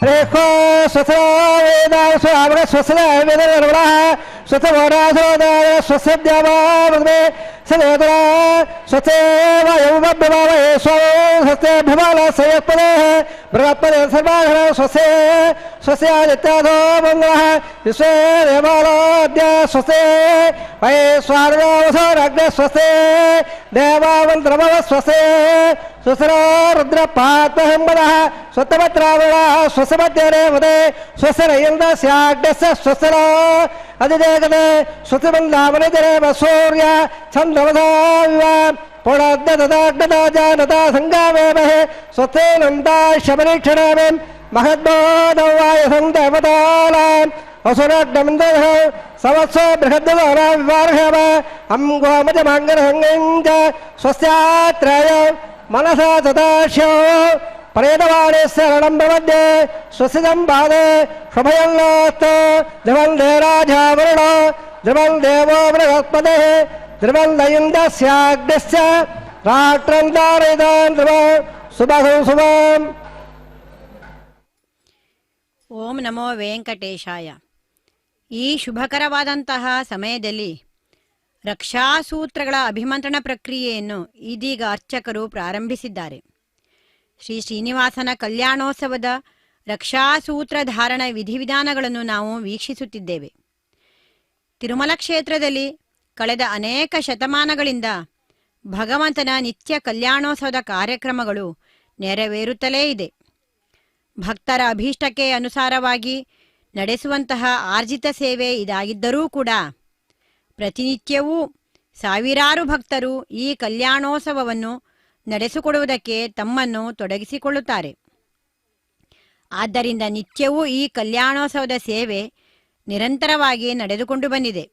Speaker 1: ರೇಖೋ ಸ್ವಸ ವೇದ ಸ್ವಾಮಿ ಸ್ವಸ ವೇದ ಸ್ವಸವರಾಧೋದಾಯ ಸ್ವಸದ್ಯವಾಮೇ ಸದೇತರ ಸ್ವಸೇವಯೌಮಭ್ಯಮಾವೇ ಸ್ವಸ್ಥೇಭ್ಯಮಾನ ಸಂಯತ್ಪದೇ ಬೃಹತ್ಪದೇ ಸರ್ವಾಘರ ಸ್ವಸೇ ಸ್ವಸ್ಯಾದಿತ್ಯಾಧೋ ಮಂಗಳಃ ವಿಶ್ವೇ ದೇವಾಲೋದ್ಯ ಸ್ವಸೇ ವೈ ಸ್ವಾರ್ಣವಸೋರಗ್ನೆ ಸ್ವಸೇ ದೇವಾವಂತ್ರಮವ ಸ್ವಸೇ ಸ್ವಸರೋ ರುದ್ರಪಾತ್ಮಹಂಬದಃ ಸ್ವತಮತ್ರಾವಣ ಸ್ವಸಮಧ್ಯರೇವದೆ ಸ್ವಸರಯಿಂದ ಸ್ಯಾಗ್ನಸ್ಯ ಸ್ವಸರ ಅಧಿದೇಗದೆ ಸ್ವಸಮಂದಾಮನಿಜರೇವ ಸೂರ್ಯ ಚಂದ್ರವಧಾವಿವ ಪುಣದ್ದದಾಗ್ನದಾಜಾನದ ಸಂಗಾವೇಮಹೆ ಸ್ವಸೇನಂದಾ ಶಬರೀಕ್ಷಣಾಮೆ ಮಹದ್ಬೋಧವಾಯ ಸಂದೇವತಾಲ ಅಸುರಗ್ನಮಿಂದಃ ಸಮತ್ಸೋ ಬೃಹದ್ದವರ ವಿವಾರ್ಹವ ಹಂ ಗೋಮಜಮಾಂಗನ ಸಂಗಂಜ ಸ್ವಸ್ಯಾತ್ರಯ ಮನಸಾ ತದಾಶ್ಯೋ ಪ್ರೇತವಾಣಿ ಶರಣಂ ಪ್ರಪದ್ಯೆ ಸ್ವಸಿದಂ ಪಾದೆ ಶುಭಯನ್ನಾಸ್ತ ಧ್ರುವಂದೇ ರಾಜಾವರುಣ ಧ್ರುವಂ ದೇವೋ ಬೃಹಸ್ಪತಿ ಧ್ರುವಂದ ಇಂದ್ರಸ್ಯಾಗ್ನಿಶ್ಚ ರಾಷ್ಟ್ರಂ ಧಾರಯಿತಾನ್ ಧ್ರುವ ಶುಭಂ ಶುಭಂ.
Speaker 2: ಓಂ ನಮೋ ವೆಂಕಟೇಶಾಯ. ಈ ಶುಭಕರವಾದಂತಹ ಸಮಯದಲ್ಲಿ ರಕ್ಷಾಸೂತ್ರಗಳ ಅಭಿಮಂತ್ರಣ ಪ್ರಕ್ರಿಯೆಯನ್ನು ಇದೀಗ ಅರ್ಚಕರು ಪ್ರಾರಂಭಿಸಿದ್ದಾರೆ. ಶ್ರೀ ಶ್ರೀನಿವಾಸನ ಕಲ್ಯಾಣೋತ್ಸವದ ರಕ್ಷಾಸೂತ್ರ ಧಾರಣ ವಿಧಿವಿಧಾನಗಳನ್ನು ನಾವು ವೀಕ್ಷಿಸುತ್ತಿದ್ದೇವೆ. ತಿರುಮಲ ಕ್ಷೇತ್ರದಲ್ಲಿ ಕಳೆದ ಅನೇಕ ಶತಮಾನಗಳಿಂದ ಭಗವಂತನ ನಿತ್ಯ ಕಲ್ಯಾಣೋತ್ಸವದ ಕಾರ್ಯಕ್ರಮಗಳು ನೆರವೇರುತ್ತಲೇ ಇದೆ. ಭಕ್ತರ ಅಭೀಷ್ಟಕ್ಕೆ ಅನುಸಾರವಾಗಿ ನಡೆಸುವಂತಹ ಆರ್ಜಿತ ಸೇವೆ ಇದಾಗಿದ್ದರೂ ಕೂಡ ಪ್ರತಿನಿತ್ಯವೂ ಸಾವಿರಾರು ಭಕ್ತರು ಈ ಕಲ್ಯಾಣೋತ್ಸವವನ್ನು ನಡೆಸಿಕೊಡುವುದಕ್ಕೆ ತಮ್ಮನ್ನು ತೊಡಗಿಸಿಕೊಳ್ಳುತ್ತಾರೆ. ಆದ್ದರಿಂದ ನಿತ್ಯವೂ ಈ ಕಲ್ಯಾಣೋತ್ಸವದ ಸೇವೆ ನಿರಂತರವಾಗಿ ನಡೆದುಕೊಂಡು ಬಂದಿದೆ.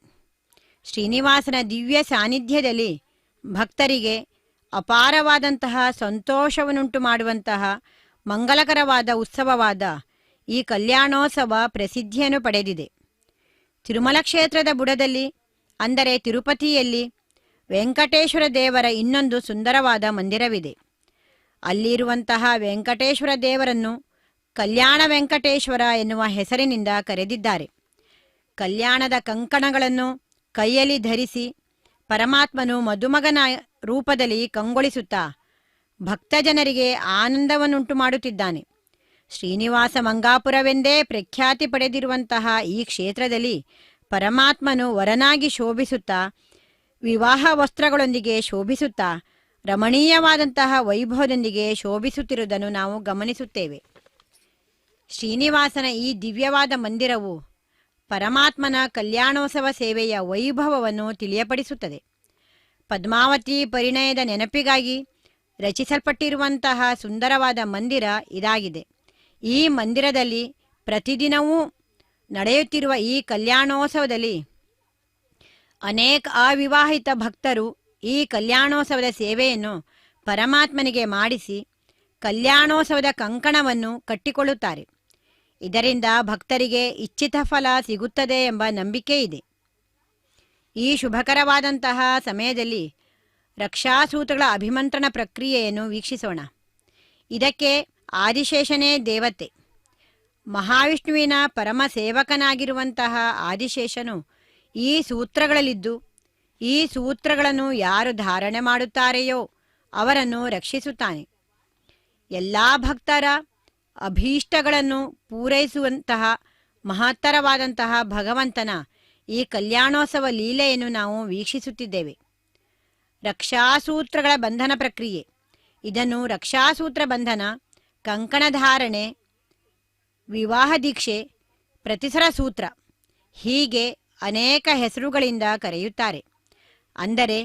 Speaker 2: ಶ್ರೀನಿವಾಸನ ದಿವ್ಯ ಸಾನ್ನಿಧ್ಯದಲ್ಲಿ ಭಕ್ತರಿಗೆ ಅಪಾರವಾದಂತಹ ಸಂತೋಷವನ್ನುಂಟು ಮಾಡುವಂತಹ ಮಂಗಲಕರವಾದ ಉತ್ಸವವಾದ ಈ ಕಲ್ಯಾಣೋತ್ಸವ ಪ್ರಸಿದ್ಧಿಯನ್ನು ಪಡೆದಿದೆ. ತಿರುಮಲ ಕ್ಷೇತ್ರದ ಬುಡದಲ್ಲಿ ಅಂದರೆ ತಿರುಪತಿಯಲ್ಲಿ ವೆಂಕಟೇಶ್ವರ ದೇವರ ಇನ್ನೊಂದು ಸುಂದರವಾದ ಮಂದಿರವಿದೆ. ಅಲ್ಲಿರುವಂತಹ ವೆಂಕಟೇಶ್ವರ ದೇವರನ್ನು ಕಲ್ಯಾಣ ವೆಂಕಟೇಶ್ವರ ಎನ್ನುವ ಹೆಸರಿನಿಂದ ಕರೆದಿದ್ದಾರೆ. ಕಲ್ಯಾಣದ ಕಂಕಣಗಳನ್ನು ಕೈಯಲ್ಲಿ ಧರಿಸಿ ಪರಮಾತ್ಮನು ಮದುಮಗನ ರೂಪದಲ್ಲಿ ಕಂಗೊಳಿಸುತ್ತಾ ಭಕ್ತಜನರಿಗೆ ಆನಂದವನ್ನುಂಟು ಮಾಡುತ್ತಿದ್ದಾನೆ. ಶ್ರೀನಿವಾಸ ಮಂಗಾಪುರವೆಂದೇ ಪ್ರಖ್ಯಾತಿ ಪಡೆದಿರುವಂತಹ ಈ ಕ್ಷೇತ್ರದಲ್ಲಿ ಪರಮಾತ್ಮನು ವರನಾಗಿ ಶೋಭಿಸುತ್ತಾ ವಿವಾಹ ವಸ್ತ್ರಗಳೊಂದಿಗೆ ಶೋಭಿಸುತ್ತಾ ರಮಣೀಯವಾದಂತಹ ವೈಭವದೊಂದಿಗೆ ಶೋಭಿಸುತ್ತಿರುವುದನ್ನು ನಾವು ಗಮನಿಸುತ್ತೇವೆ. ಶ್ರೀನಿವಾಸನ ಈ ದಿವ್ಯವಾದ ಮಂದಿರವು ಪರಮಾತ್ಮನ ಕಲ್ಯಾಣೋತ್ಸವ ಸೇವೆಯ ವೈಭವವನ್ನು ತಿಳಿಯಪಡಿಸುತ್ತದೆ. ಪದ್ಮಾವತಿ ಪರಿಣಯದ ನೆನಪಿಗಾಗಿ ರಚಿಸಲ್ಪಟ್ಟಿರುವಂತಹ ಸುಂದರವಾದ ಮಂದಿರ ಇದಾಗಿದೆ. ಈ ಮಂದಿರದಲ್ಲಿ ಪ್ರತಿದಿನವೂ ನಡೆಯುತ್ತಿರುವ ಈ ಕಲ್ಯಾಣೋತ್ಸವದಲ್ಲಿ ಅನೇಕ ಅವಿವಾಹಿತ ಭಕ್ತರು ಈ ಕಲ್ಯಾಣೋತ್ಸವದ ಸೇವೆಯನ್ನು ಪರಮಾತ್ಮನಿಗೆ ಮಾಡಿಸಿ ಕಲ್ಯಾಣೋತ್ಸವದ ಕಂಕಣವನ್ನು ಕಟ್ಟಿಕೊಳ್ಳುತ್ತಾರೆ. ಇದರಿಂದ ಭಕ್ತರಿಗೆ ಇಚ್ಛಿತ ಫಲ ಸಿಗುತ್ತದೆ ಎಂಬ ನಂಬಿಕೆ ಇದೆ. ಈ ಶುಭಕರವಾದಂತಹ ಸಮಯದಲ್ಲಿ ರಕ್ಷಾಸೂತ್ರಗಳ ಅಭಿಮಂತ್ರಣ ಪ್ರಕ್ರಿಯೆಯನ್ನು ವೀಕ್ಷಿಸೋಣ. ಇದಕ್ಕೆ ಆದಿಶೇಷನೇ ದೇವತೆ. ಮಹಾವಿಷ್ಣುವಿನ ಪರಮ ಸೇವಕನಾಗಿರುವಂತಹ ಆದಿಶೇಷನು ಈ ಸೂತ್ರಗಳಲ್ಲಿದ್ದು ಈ ಸೂತ್ರಗಳನ್ನು ಯಾರು ಧಾರಣೆ ಮಾಡುತ್ತಾರೆಯೋ ಅವರನ್ನು ರಕ್ಷಿಸುತ್ತಾನೆ. ಎಲ್ಲ ಭಕ್ತರ ಅಭೀಷ್ಟಗಳನ್ನು ಪೂರೈಸುವಂತಹ ಮಹತ್ತರವಾದಂತಹ ಭಗವಂತನ ಈ ಕಲ್ಯಾಣೋತ್ಸವ ಲೀಲೆಯನ್ನು ನಾವು ವೀಕ್ಷಿಸುತ್ತಿದ್ದೇವೆ. ರಕ್ಷಾಸೂತ್ರಗಳ ಬಂಧನ ಪ್ರಕ್ರಿಯೆ, ಇದನ್ನು ರಕ್ಷಾಸೂತ್ರ ಬಂಧನ, ಕಂಕಣಧಾರಣೆ, ವಿವಾಹ ದೀಕ್ಷೆ, ಪ್ರತಿಸರ ಸೂತ್ರ ಹೀಗೆ ಅನೇಕ ಹೆಸರುಗಳಿಂದ ಕರೆಯುತ್ತಾರೆ. ಅಂದರೆ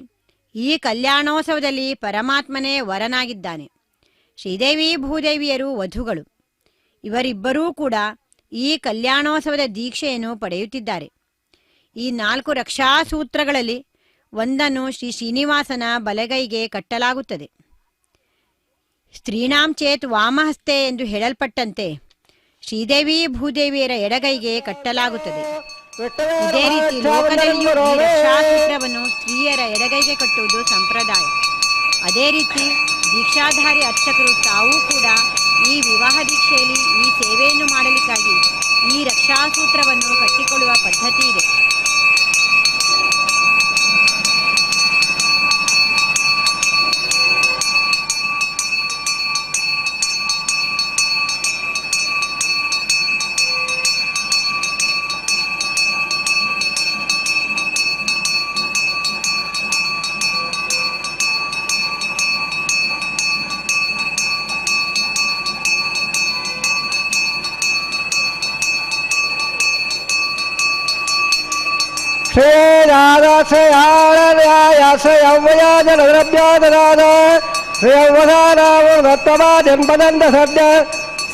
Speaker 2: ಈ ಕಲ್ಯಾಣೋತ್ಸವದಲ್ಲಿ ಪರಮಾತ್ಮನೇ ವರನಾಗಿದ್ದಾನೆ. ಶ್ರೀದೇವಿ ಭೂದೇವಿಯರು ವಧುಗಳು. ಇವರಿಬ್ಬರೂ ಕೂಡ ಈ ಕಲ್ಯಾಣೋತ್ಸವದ ದೀಕ್ಷೆಯನ್ನು ಪಡೆಯುತ್ತಿದ್ದಾರೆ. ಈ 4 ರಕ್ಷಾಸೂತ್ರಗಳಲ್ಲಿ ಒಂದನ್ನು ಶ್ರೀ ಶ್ರೀನಿವಾಸನ ಬಲಗೈಗೆ ಕಟ್ಟಲಾಗುತ್ತದೆ. ಸ್ತ್ರೀಣಾಂ ಚೇತ್ ವಾಮಹಸ್ತೆ ಎಂದು ಹೇಳಲ್ಪಟ್ಟಂತೆ ಶ್ರೀದೇವಿ ಭೂದೇವಿಯರ ಎಡಗೈಗೆ ಕಟ್ಟಲಾಗುತ್ತದೆ. ಇದೇ ರೀತಿ ಲೋಕದಲ್ಲಿಯೂ ಈ ರಕ್ಷಾಸೂತ್ರವನ್ನು ಸ್ತ್ರೀಯರ ಎಡಗೈಗೆ ಕಟ್ಟುವುದು ಸಂಪ್ರದಾಯ. ಅದೇ ರೀತಿ ದೀಕ್ಷಾಧಾರಿ ಅರ್ಚಕರು ತಾವೂ ಕೂಡ ಈ ವಿವಾಹ ದೀಕ್ಷೆಯಲ್ಲಿ ಈ ಸೇವೆಯನ್ನು ಮಾಡಲಿಕ್ಕಾಗಿ ಈ ರಕ್ಷಾಸೂತ್ರವನ್ನು ಕಟ್ಟಿಕೊಳ್ಳುವ ಪದ್ಧತಿ ಇದೆ.
Speaker 1: ಶ್ರೇಯಾದಶ್ರಯಾಳರ್ಯಾಯಶ್ರಯವ್ಯಯಾಜನದ್ರವ್ಯಾದನಾದ ಶ್ರೇಯವ್ವಧಾನಾವೃತ್ತವಾದೆಂಬದಂದ ಸದ್ಯ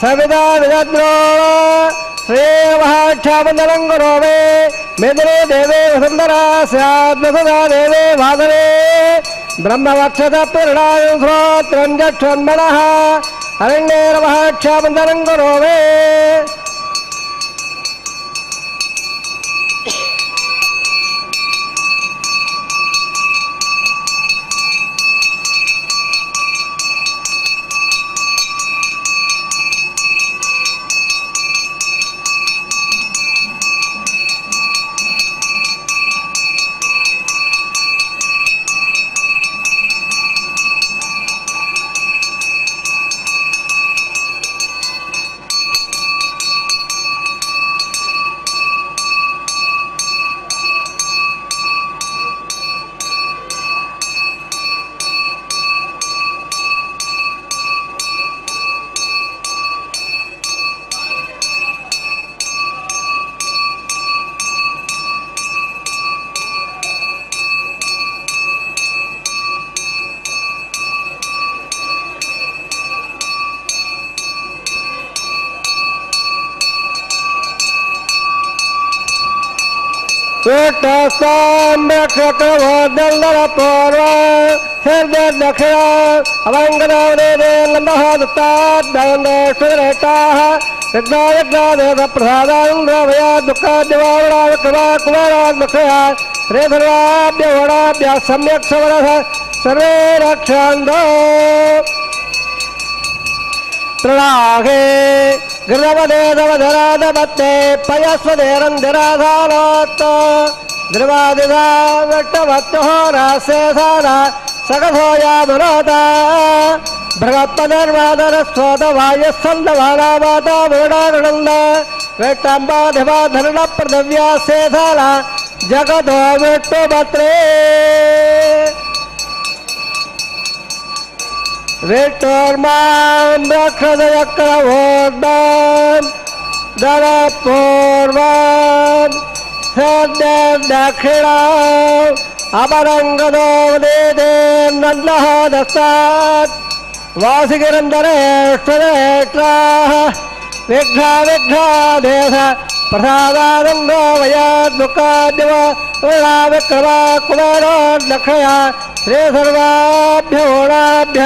Speaker 1: ಸವಿತಾ ವಿದದ್ರೋ ಶ್ರೇಯಮಹಾಕ್ಷಾಮಂದಲಂಗುರೋ ಮೇ ಮೇದಿನೇ ದೇವೇ ವಸುಂಧರಾ ಸ್ಯಾದ್ವಸುಧಾ ದೇವೇ ವಾಸವೇ ಬ್ರಹ್ಮವಕ್ಷದ ಪೂರ್ಣಾಯ ಶ್ರೋತ್ರಂ ಜಕ್ಷನ್ಮನಃ ಅರಣ್ಯೇನ ಮಹಾಕ್ಷಾಮಂದಲಂಗುರೋ ಮೇ. ಕ್ಷಕ್ರವೋದಲ್ಲರ ಪೂರ್ವ ಹೃದಯ ದಕ್ಷಿಣ ಅವಂಗದಾವದೇಂದಹ ದತ್ತಾದ್ದೇಶ್ವರೇಟಾಹ ಯಜ್ಞಾಯಜ್ಞಾದೇವ ಪ್ರಸಾದಾಂಗ್ರವಯ ದುಃಖಾದ್ಯವಾವಣಾಯ ಕೃಪಾ ಕುಮಾರಾದ್ಮಕ್ಷಯ ಶ್ರೀ ಸರ್ವಾಭ್ಯ ವಣಾಭ್ಯ ಸಮ್ಯಕ್ ಸಮರಃ ಸರ್ವೇ ರಕ್ಷಾಂದೋ ಪ್ರಣಾಹೇ ಗೃಹವದೇದವಧರಾದ ಮತ್ತೆ ಪಯಸ್ವದೇರಂದಿರಾಧಾನಾತ್ ಧ್ರುವಾದಿಧಾ ವಟ್ಟವತ್ತುಹೋರಾಸ್ಯಧಾನ ಸಗಧೋಯ ಮನೋದ ಭಗವತ್ಪದರ್ವಾದರ ಸ್ವದ ವಾಯಸ್ಸಂದವಾನಾವಾದ ವರುಣಾರುಣಂದ ವೆಟ್ಟಂಬಾಧಿವಾಧರಣ ಪ್ರದವ್ಯಾಸ್ಯಧಾನ ಜಗದೋ ವಿಟ್ಟುಭತ್ರೇ ವಿಟ್ಟೋರ್ಮಾಂ ರಕ್ಷದಯಕ್ರವೋರ್ಮಾಂ ದರಪೂರ್ವಾಂ ಸದ್ಯ ದಕ್ಷಿಣ ಅಪರಂಗದೋ ದೇದೇ ನನ್ನಃ ದಸ್ತಾತ್ ವಾಸಿಗಿರಂದರೇಶ್ವರೇಟ್ರಾಹ ವಿಘ್ನ ವಿಘ್ನಾದೇಶ ಪ್ರಸಾದಾನಂದೋ ವಯ ದುಃಖಾದ್ಯವ ವಿಕ್ರಮ ಕುಮಾರೋ ದಕ್ಷಯ ಶ್ರೀ ಸರ್ವಾಭ್ಯ ಓಣಾಭ್ಯ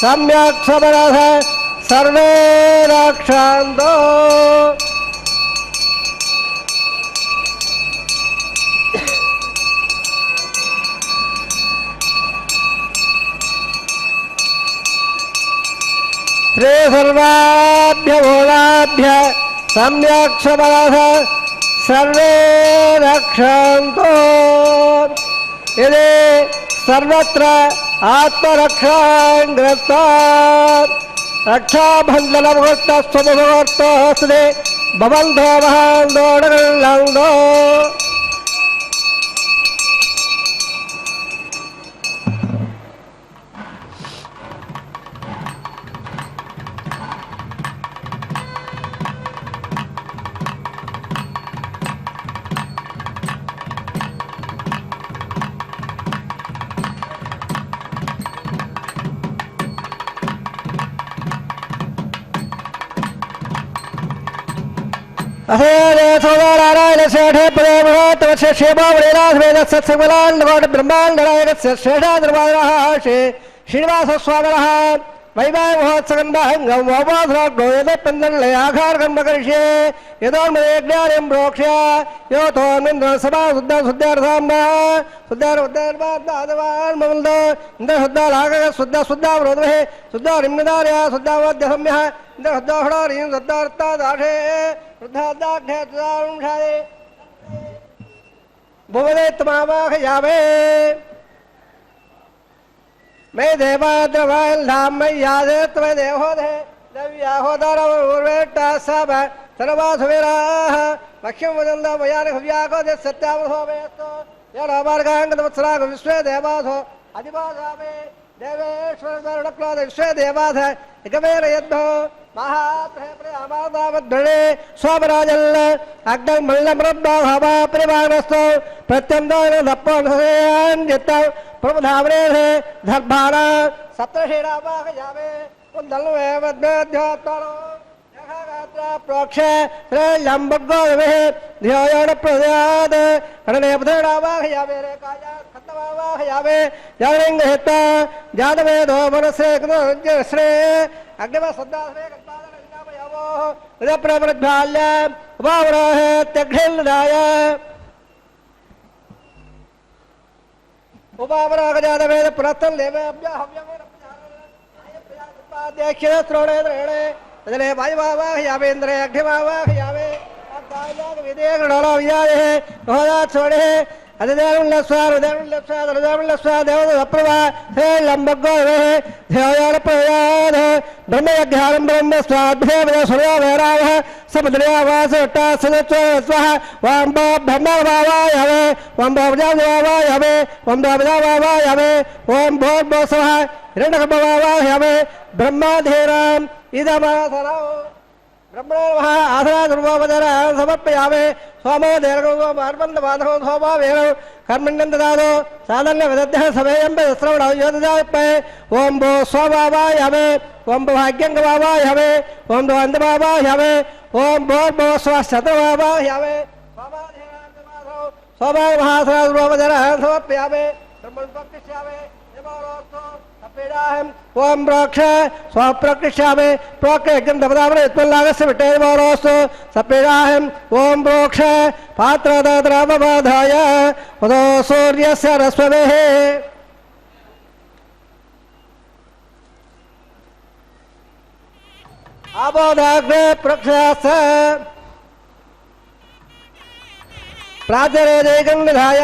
Speaker 1: ಸಮ್ಯಕ್ ಸಮರಃ ಸರ್ವೇ ರಕ್ಷಾಂತೋ. ಶ್ರೀ ಸರ್ವಾಭ್ಯ ಓಣಾಭ್ಯ ಸಮ್ಯಕ್ ಸಮರಃ ಸರ್ವೇ ರಕ್ಷಾಂತೋ. ಇದೇ ಸರ್ವತ್ರ ಆತ್ಮರಕ್ಷಾಂಗ್ರಸ್ತ ರಕ್ಷಾಬಂಧನ ಮುಹೂರ್ತ ಸ್ವಮುಹೂರ್ತ ಹಸ್ತದೆ ಭವಂತೋ ಮಹಾಂದೋಡಗಳ್ಳಂದೋ श्रेष्ठे ब्रह्मांड श्रीनिवास स्वामी वैवाह महोत्सव पंदे आघार कर्म करिष्ये यदोन्मेज्ञानं प्रोक्ष्य यो तोन्मिन्द्र सभा शुद्ध शुद्धार्थाम्ब शुद्धारुद्धार्वान् ममल्दो इन्द्र शुद्धालाग शुद्ध शुद्धावरोधे शुद्धारिम्नदार्य शुद्धावद्यसम्यः इन्द्र शुद्धाहडारीं शुद्धार्थादाशे शुद्धादाढ्ये शुद्धारुंशाये भुवने तमावाहयावे मैं देवाद्रवाल्लाम मैं यादे त्वे देहोदे देव्याहोदारवेट्टा सब सर्वासुवीराः लक्ष्यं वदन्दा वयान हव्याको दे सत्यावधोवेस्तो यरामार्गाङ्गतवत्सराग विश्वे देवासो अधिवासावे देवेश्वरदरुणक्लाद विश्वे देवास एकमेव यद्धो महाप्रेप्रे अमादावद्धणे स्वामराजल्ल अग्नं मल्लमृद्भावा परिवारस्तो प्रत्यन्दोन दप्पोन्हसेयान् जित्तौ प्रमुधावरे धर्भारा सप्तशीरावाहयावे कुन्दल्वे वद्मेध्योत्तरो यहागात्रा प्रोक्ष लम्बगोवे ध्योयण प्रद्याद रणेपधरावाहयावे रेकाया खत्तवावाहयावे जालिंगहिता जातवेदो मनसे श्रे अग्निवा सद्दाश्रे कल्पादनविनामयावो उदप्रप्रज्वाल्य उपावराह त्यक्षिल्दाय उपावरागजातवेद पुरस्तल देवे अभ्याहव्यमे रप्यादेक्षिण श्रोणे द्रेणे तदने वायुवावाहयावेन्द्रे अग्निवावाहयावे अग्गायाग विदेगणोलो विजाये रोदात् छोड़े अधिदेवुल्लस्वार उदेवुल्लस्वार रुदेवुल्लस्वार देवदप्रभा हे लंबगोवे ध्यायान प्रयाद ब्रह्मयज्ञानं ब्रह्म स्वाध्याय सूर्यवेरावः समुद्रयावास उट्टासदत्वस्वः वाम्बो ब्रह्मवावायवे वाम्बो विजावावायवे वाम्बो विजावावायवे ओम भोर्भोसवः हिरण्यगर्भवावायवे ब्रह्माधीराम् इदमासरौ ब्रह्मणः आसरा दुर्वावदरा समर्पयावे सोमो देवगो मार्बन्द बाधो सोमा वेणो कर्मण्यं ददादो साधन्य विदध्यः समेयं श्रवणौ योदजापे ओम भो स्वावावायवे ओम भाग्यं गवावायवे ओम द्वन्द्वावायवे ओम भोर्भो स्वशतवावायवे सोमाधीरान्तमाधो सोमा महासरा दुर्वावदरा समर्पयावे ब्रह्मणपक्षयावे देवरोत्तो ओम प्रोक्ष स्वप्रकृष्यामे प्रोक्ष दपदावरे उत्पल्लागस्य विटेवरोस्तु सपेडाहं ओम प्रोक्ष पात्रदद्रवबाधाय उदो सूर्यस्य रश्मेः आबोधाग्रे प्रक्षास प्राजरे देगं निधाय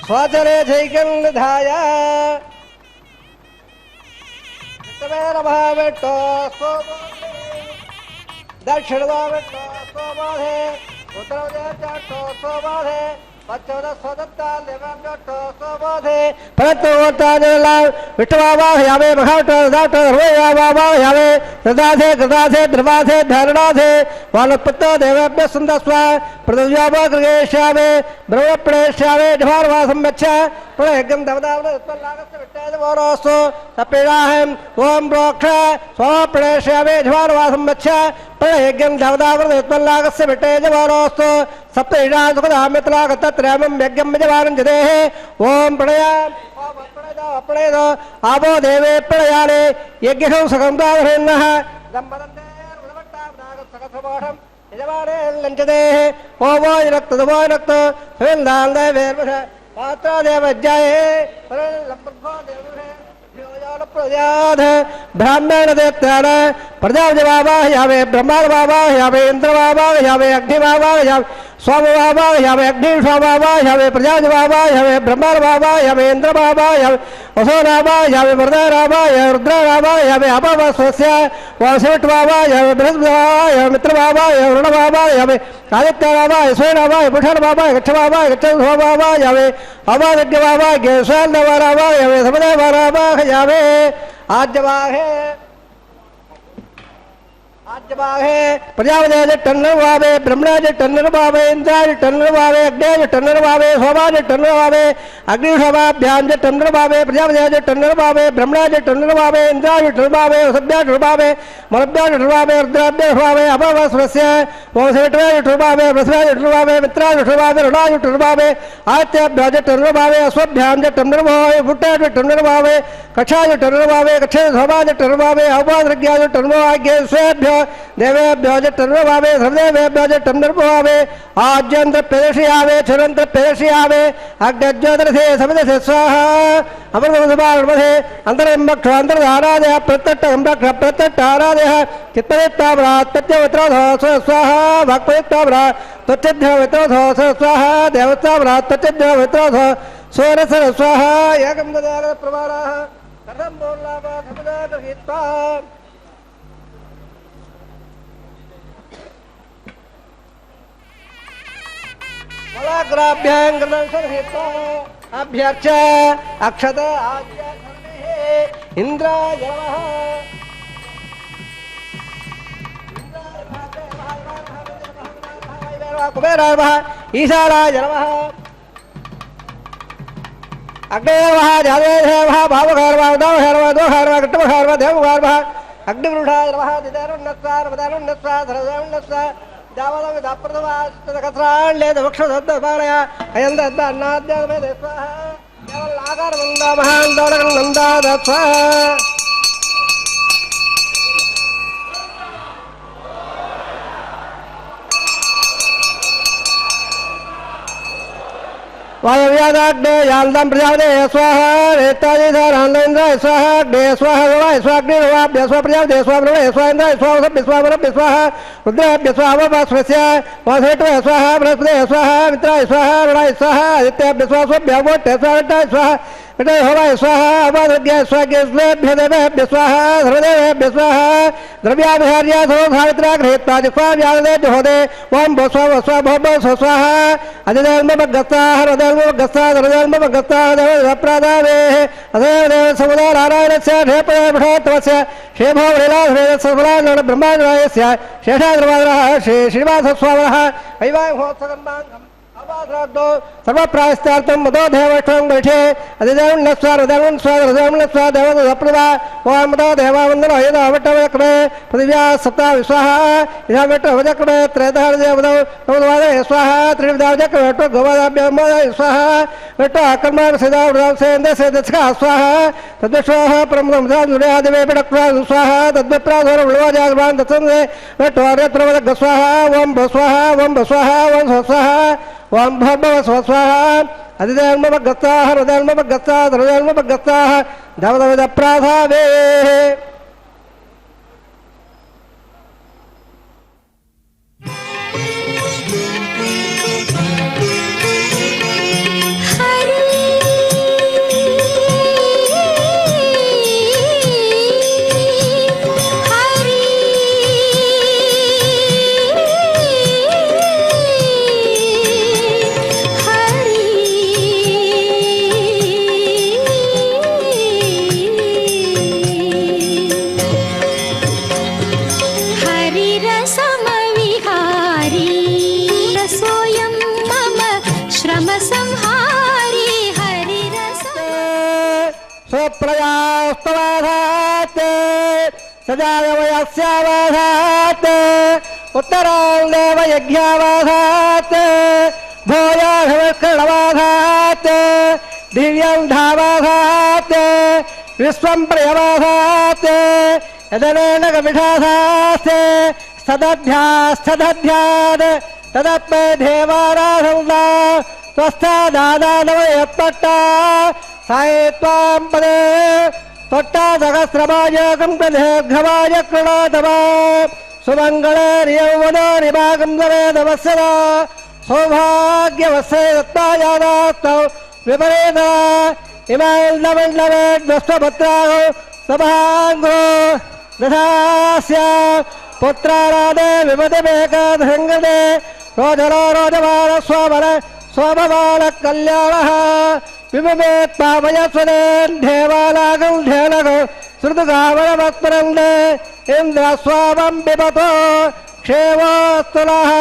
Speaker 1: स्वाचरे जैकन्धाय भावेटो दक्षिणभावेटो सोमाधे उत्तरदेवो सोमाधे पश्चिम स्वदत्ता लेवटो सोमाधे परतोतादेला विष्णुवावाहयावे महाविष्णुदाटवावाहयावे सदाधे गदाधे द्रवाधे धरणाधे वालपत्तो देवेभ्य सुन्दस्व प्रदव्यावग्रगेश्यावे ब्रह्मप्रणेश्यावे ढवारवासं गच्छ प्रयज्ञं दवदावने उत्पल्लागस्य विट्टेदवरोस्तु सपेडाहं ओम प्रोक्ष स्वप्रणेश्यावे ढवारवासं गच्छ प्रयज्ञं दवदावने उत्पल्लागस्य विट्टेदवरोस्तु सप्तैषासुखदामित्रागतत्रयमं यज्ञं यजमानं जदेः ओम प्रणयाम अपणेदो आवो देवे प्रणयाले यज्ञं सकंदावरेन्नः दम्बदन्ते सकसमोढं यजमाने लञ्चदेः ओमो रक्तदमो रक्त वेन्दाल देवेर्वश पात्रा देवज्जाये परलम्बो देवरे प्रजाध ब्राह्मण देवतान प्रजापति बाबा यावे ब्रह्मांड बाबा यावे इंद्र बाबा यावे अग्नि बाबा यावे स्वामवावाह्यामे अग्निष्वावाह्यामे प्रजावावाह्यामे ब्रह्मवावाह्यामे इन्द्रवावाह्यामे वसोनावाह्यामे वरदारावाह्यामे रुद्रावावाह्यामे अपवस्वस्य वासविट्वावाह्यामे बृहस्पतिवावाह्यामे मित्रवावाह्यामे वरुणवावाह्यामे आदित्यवावाह्यामे स्वयंवावाह्यामे पुरुषवावाह्यामे गच्छवावाह्यामे गच्छवावाह्यामे अवादित्यवावाह्यामे स्वयंवावाह्यामे समदेवावाह्यामे आद्यवाहे आज्यवाहे प्रजापति टन्नरवावे ब्रह्मराज टन्नरवावे इंद्राज टन्नरवावे अग्नेज टन्नरवावे सोमाज टन्नरवावे अग्निशवाभ्याम टन्नरवावे प्रजापति टन्नरवावे ब्रह्मराज टन्नरवावे इंद्राज टन्नरवावे सभ्या टन्नरवावे मलभ्या टन्नरवावे रुद्राभ्य टन्नरवावे अपवस्वस्य वंशटराज टन्नरवावे वृषराज टन्नरवावे मित्राज टन्नरवावे रुणाज टन्नरवावे आदित्यभ्याज टन्नरवावे अश्वभ्याम टन्नरवावे भुट्टाज टन्नरवावे कक्षाज टन्नरवावे कक्षे सोमाज टन्नरवावे अववाद्रज्ञाज टन्नरवाग्ये स्वेभ्य देवेभ्यो टन्नरवावे सर्वदेवेभ्यो टन्नरवावे आज्यंत्र प्रदर्शयावे चरंत्र प्रदर्शयावे अग्निज्योतिरसे समिधसे स्वाहा अमृतमधुमार्मधे अंतरम्बक्ष अंतरधारादय प्रत्यट्टम्बक्ष प्रत्यट्टारादय चित्तदित्ताभ्रात् प्रत्यवत्राधो स्वाहा भक्पदित्ताभ्रात् त्वच्चिद्ध्यवित्राधो स्वाहा देवताभ्रात् त्वच्चिद्ध्यवित्राधो सोरसर स्वाहा यागं ददार प्रवाराः कथं बोल्लाभा समुदायहित्वा अभ्यर्च अक्षत इंद्राय कुबेराय ईशानाय नमः अग्नेयः जादेवः भावघर्वः उदवघर्वः दोघर्वः गट्टवघर्वः देवघर्वः अग्निवृषाय नमः दिदारुण्णस्वा नमदारुण्णस्वा धरदारुण्णस्वा दावलविदाप्रथमास्तकत्राण्ये दक्षदद्दपाणय अयन्दद्द अन्नाद्यामे देस्वाः केवलाकारवन्दा महान्दोडकं नन्दादस्वाः वायव्यादाग्ने याल्दं प्रजापते स्वाहा रेतादिधारान्देन्द्र स्वाहा अग्ने स्वाहा रवाय स्वाग्निरवाभ्य स्वा प्रजापते स्वा ब्रह्मे स्वा इन्द्राय स्वा विश्वावरभ्य स्वाहा रुद्राभ्य स्वाहा वस्वस्य वासवेट्वे स्वाहा बृहस्पते स्वाहा मित्राय स्वाहा रुणाय स्वाहा आदित्याभ्य स्वाहा स्वभ्य वोट्टे स्वाहा स्वाहा विटय होवाय स्वाहा अवादज्ञाय स्वाग्यस्वेभ्य देवेभ्य स्वाहा सर्वदेवेभ्य स्वाहा द्रव्याभिहार्या सर्वभावित्रा गृहीत्वा जिह्वा व्यादेभ्य होदे ओम भस्वा वस्वा भव स्वाहा अधिदेवमगस्ताः हृदयमगस्ताः हृदयमगस्ताः देवप्रादावेः अदेव समुदाय नारायणस्य ढेपदे भटवस्य शेभो वृलाधरेण ब्रह्माण्डस्य शेषाद्रवादरः श्री श्रीनिवासस्वामिनः ऐवाहोत्सकर्माङ्गम् सर्वप्रायस्तार्थं मदो देवष्टं बैठे अधिदेवन्नस्वा हृदयन्नस्वा हृदयन्नस्वा देवदप्रदा ओम मदो देवावन्दनो यदावट्टवक्रमे पृथिव्या सप्ता विस्वाहा यदावट्टवक्रमे त्रयधारदेवदौ नवदवादे स्वाहा त्रिविधावक्रमे वट्टो गोवादाभ्यं स्वाहा वट्टो आकर्माण सेदावृदासेन्द्रसेदस्का स्वाहा तद्विश्वाः परमदमुदादिवे पिडक्वा स्वाहा तद्विप्राधोर उळवाजागवान् तत्संदे वट्टो आर्यत्रवदग् स्वाहा ओम भस्वाहा ओम भस्वाहा ओम स्वस्वाहा ओम भव स्वस्वाहा अधिदेवमगस्ताः हृदयमगस्ताः हृदयमगस्ताः धवदविदप्राधावे स्वप्रजास्तवाधात् सजायवयस्यावाधात् उत्तरां देवयज्ञावाधात् भोयाघवकर्णवाधात् दिव्यं धावाधात् विश्वं प्रियवाधात् यदनेन कविषाधात् सदध्यास्थदध्यात् तदप्ये देवाराधन्दा स्वस्था दादानवयत्पट्टा साये त्वां पदे त्वट्टा सहस्रमायकं प्रदीर्घमाय कृणोतवा सुमङ्गले नियौवनो निभागं दवे नमस्सदा सौभाग्यवत्से दत्तायादास्तौ विपरीत इमाल्नमण्डलेद्वस्वपुत्राः सभाङ्गो दशास्य पुत्राराधे विपतिमेकसङ्गते रोजरो रोजमान स्वभवान कल्याणः विममेत्पावयस्वदेन् देवालागं धेनगो श्रुतुगावनमत्परन्दे इन्द्रस्वामं पिबतो क्षेमोऽस्तुनः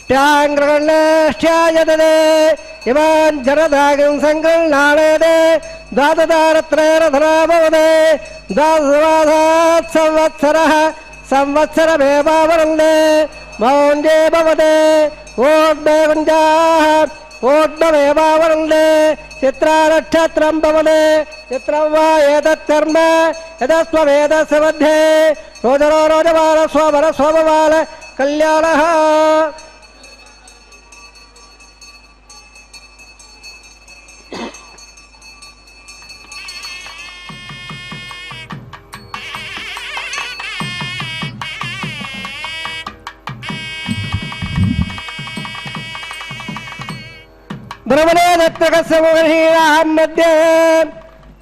Speaker 1: ट्याङ्ग्रगण्यश्चायतते इमान् जनदागं सङ्गृह्णाणेते द्वादशारत्रयरधरा भवते द्वादशमासात् संवत्सरः संवत्सरमेवावरुन्धे मौञ्जे भवते ओड्डे कुञ्जाः ओड्डमेवावरुन्धे चित्रानक्षत्रं भवते चित्रं वा एतत् कर्म यतस्त्वमेतस्य मध्ये रोजरो रोजमान स्ववर स्वभवान कल्याणः ब्रह्मणे दत्तकस्य मुखीनां मध्ये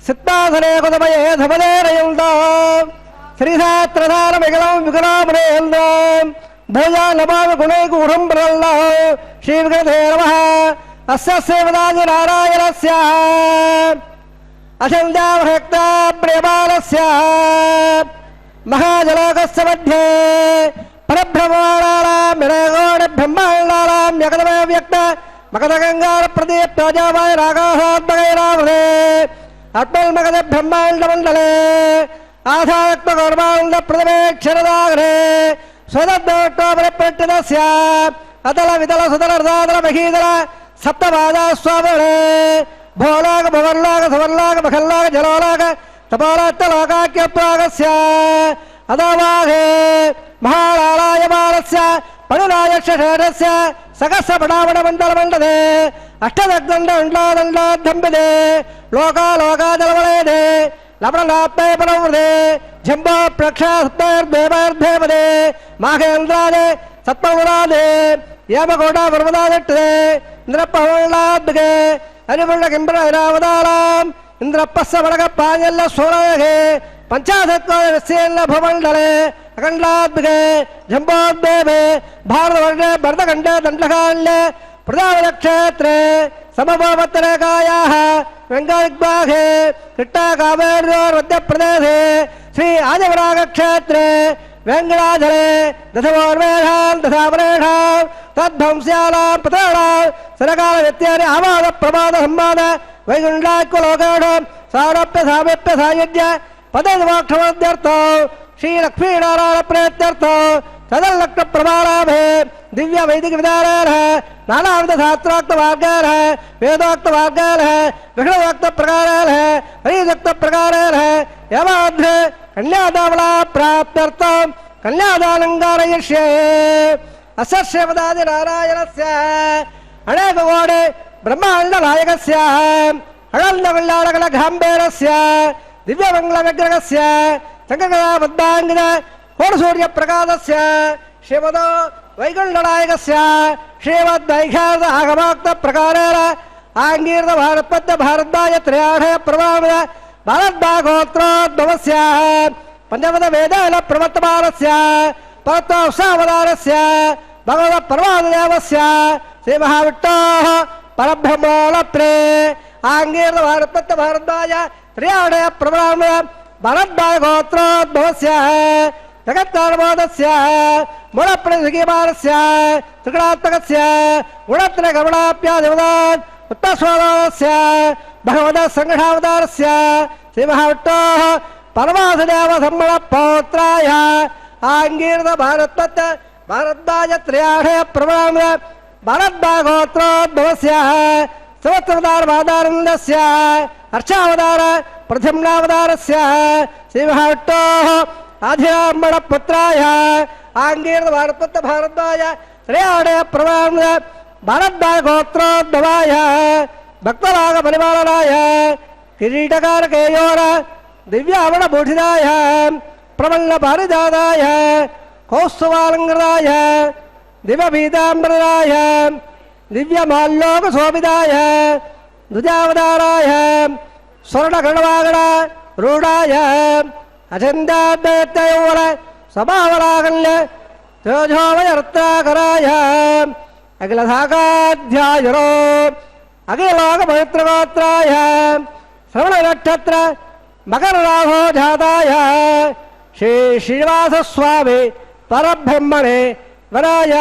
Speaker 1: सिद्धासने कुतमये धमने रयन्तो श्रीसात्रधारमिगलं विकलामनेन्द्रं भोजा नमामि गुणैकूढं प्रल्लः श्रीविकृते नमः अस्य सेवदादि नारायणस्य अचन्द्याभक्ता प्रेमालस्य महाजलोकस्य मध्ये परब्रह्माणां विनयगोण ब्रह्माण्डानां यकदमे व्यक्त मकदगंगार प्रदीप प्रजावाय रागाहात्मगैरावधे अट्मल्मगद ब्रह्माण्डमण्डले आधारत्मगौर्माण्ड प्रथमेक्षरदाग्रे स्वदद्दोट्टोपरिप्रट्टितस्य अतल वितल सुतल रदातल महीतल सप्तपादा स्वामणे भोलाग भवर्लाग सुवर्लाग मखल्लाग जलोलाग तपोलाट्टलोकाख्यत्वागस्य अदवाघे महालालायमानस्य पणुरायक्षेत्रस्य सकस्य पटापटमण्डलमण्डले अष्टदग्दण्डमण्डलादण्डाद्धम्बिते लोकालोकाजलवलयते लवणलाप्ते परवृते जम्बो प्रक्षास्तेर्देवर्धेपदे माघेन्द्रादे सत्पमुरादे यामकोटा पर्वतादिट्टे इन्द्रपवल्लाद्गे अरिपुण्डकिम्बरैरावताराम् इन्द्रपस्य वडकपाञ्जल्य सोरगे पंचाशत्कोशेल्ल भूमण्डले अखण्डाद्गे जम्बोद्देवे भारतवर्षे भरतखण्डे दण्डकाण्डे प्रजापतिक्षेत्रे समभूमत्तरेखायाः वेङ्गादिग्भागे कृष्णाकावेर्योर्मध्यप्रदेशे श्री आदिवरागक्षेत्रे वेङ्गडाचले दशमोर्वेषां दशापरेषां तद्ध्वंस्यानां पत्राणां सरकालव्यत्यानि आवादप्रमादसंवाद वैकुण्ठाक्यलोकेषु सारोप्य सामीप्य सायुज्य पदविमोक्षमध्यर्थो श्रीलक्ष्मीनारायण प्रेत्यर्थो सदल्लक्ष्म प्रमाणाभे दिव्य वैदिक विधानेन नानाविध शास्त्रोक्त मार्गेण वेदोक्त मार्गेण विष्णुवोक्त प्रकारेण हरिदोक्त प्रकारेण यमाध्र कन्यादावला प्राप्त्यर्थं कन्यादानं कारयिष्ये अस्य श्रीमदादि नारायणस्य अनेककोटि ब्रह्माण्डनायकस्य अनन्तकल्याणकलघाम्बेरस्य दिव्यमङ्गलविग्रहस्य शङ्करगदाबद्धाङ्गिन कोटसूर्यप्रकाशस्य श्रीमदो वैकुण्ठनायकस्य श्रीमद्वैखार्य आगमोक्तप्रकारेण आङ्गीर्तभारतपद्य भारद्वाज त्रयाढय प्रभावय भारद्वागोत्रोद्भवस्य पञ्चपदवेदेन प्रवर्तमानस्य परत्वसावतारस्य भगवत्परमादेवस्य श्रीमहाविष्णोः परब्रह्मणप्रे आङ्गीर्तभारतपद्य भारद्वाज त्रयाढय प्रभावय भारद्वागोत्रोद्भवस्य जगत्कार्मोदस्य मूलप्रतिमानस्य त्रिगुणात्मकस्य गुणत्रयगमनाप्यादिवदात् उत्तरस्वदानस्य भगवतः सङ्घावतारस्य श्रीमहाविष्णोः परमासदेवधर्मणपौत्राय आङ्गीर्तभारतपद्य भारद्वाज त्रयाढय प्रभावय भारद्वागोत्रोद्भवस्य सहस्रवतारमादानन्दस्य अर्चावतार प्रथम्नावतारस्य श्रीमहाविष्णोः आधिराम्बणपुत्राय आङ्गीर्तभारतपद्य भारद्वाज त्रयाढय प्रभावय भारद्वागोत्रोद्भवाय भक्तरागपरिपालनाय किरीटकारकेयोर दिव्यावरणभूषिताय प्रबलपारिजाताय कौस्तुभालङ्कृताय दिव्यपीताम्बराय दिव्यमाल्लोकशोभिताय द्विजावताराय स्वर्णगणवागण रूढाय अचिन्त्याद्वैतयौवन स्वभावरागल्य तेजोमयरत्नाकराय अखिलशाखाध्यायरो अखिलोकपवित्रगोत्राय श्रवणनक्षत्र मकरराघोजाताय श्री श्रीनिवासस्वामी परब्रह्मणे वराय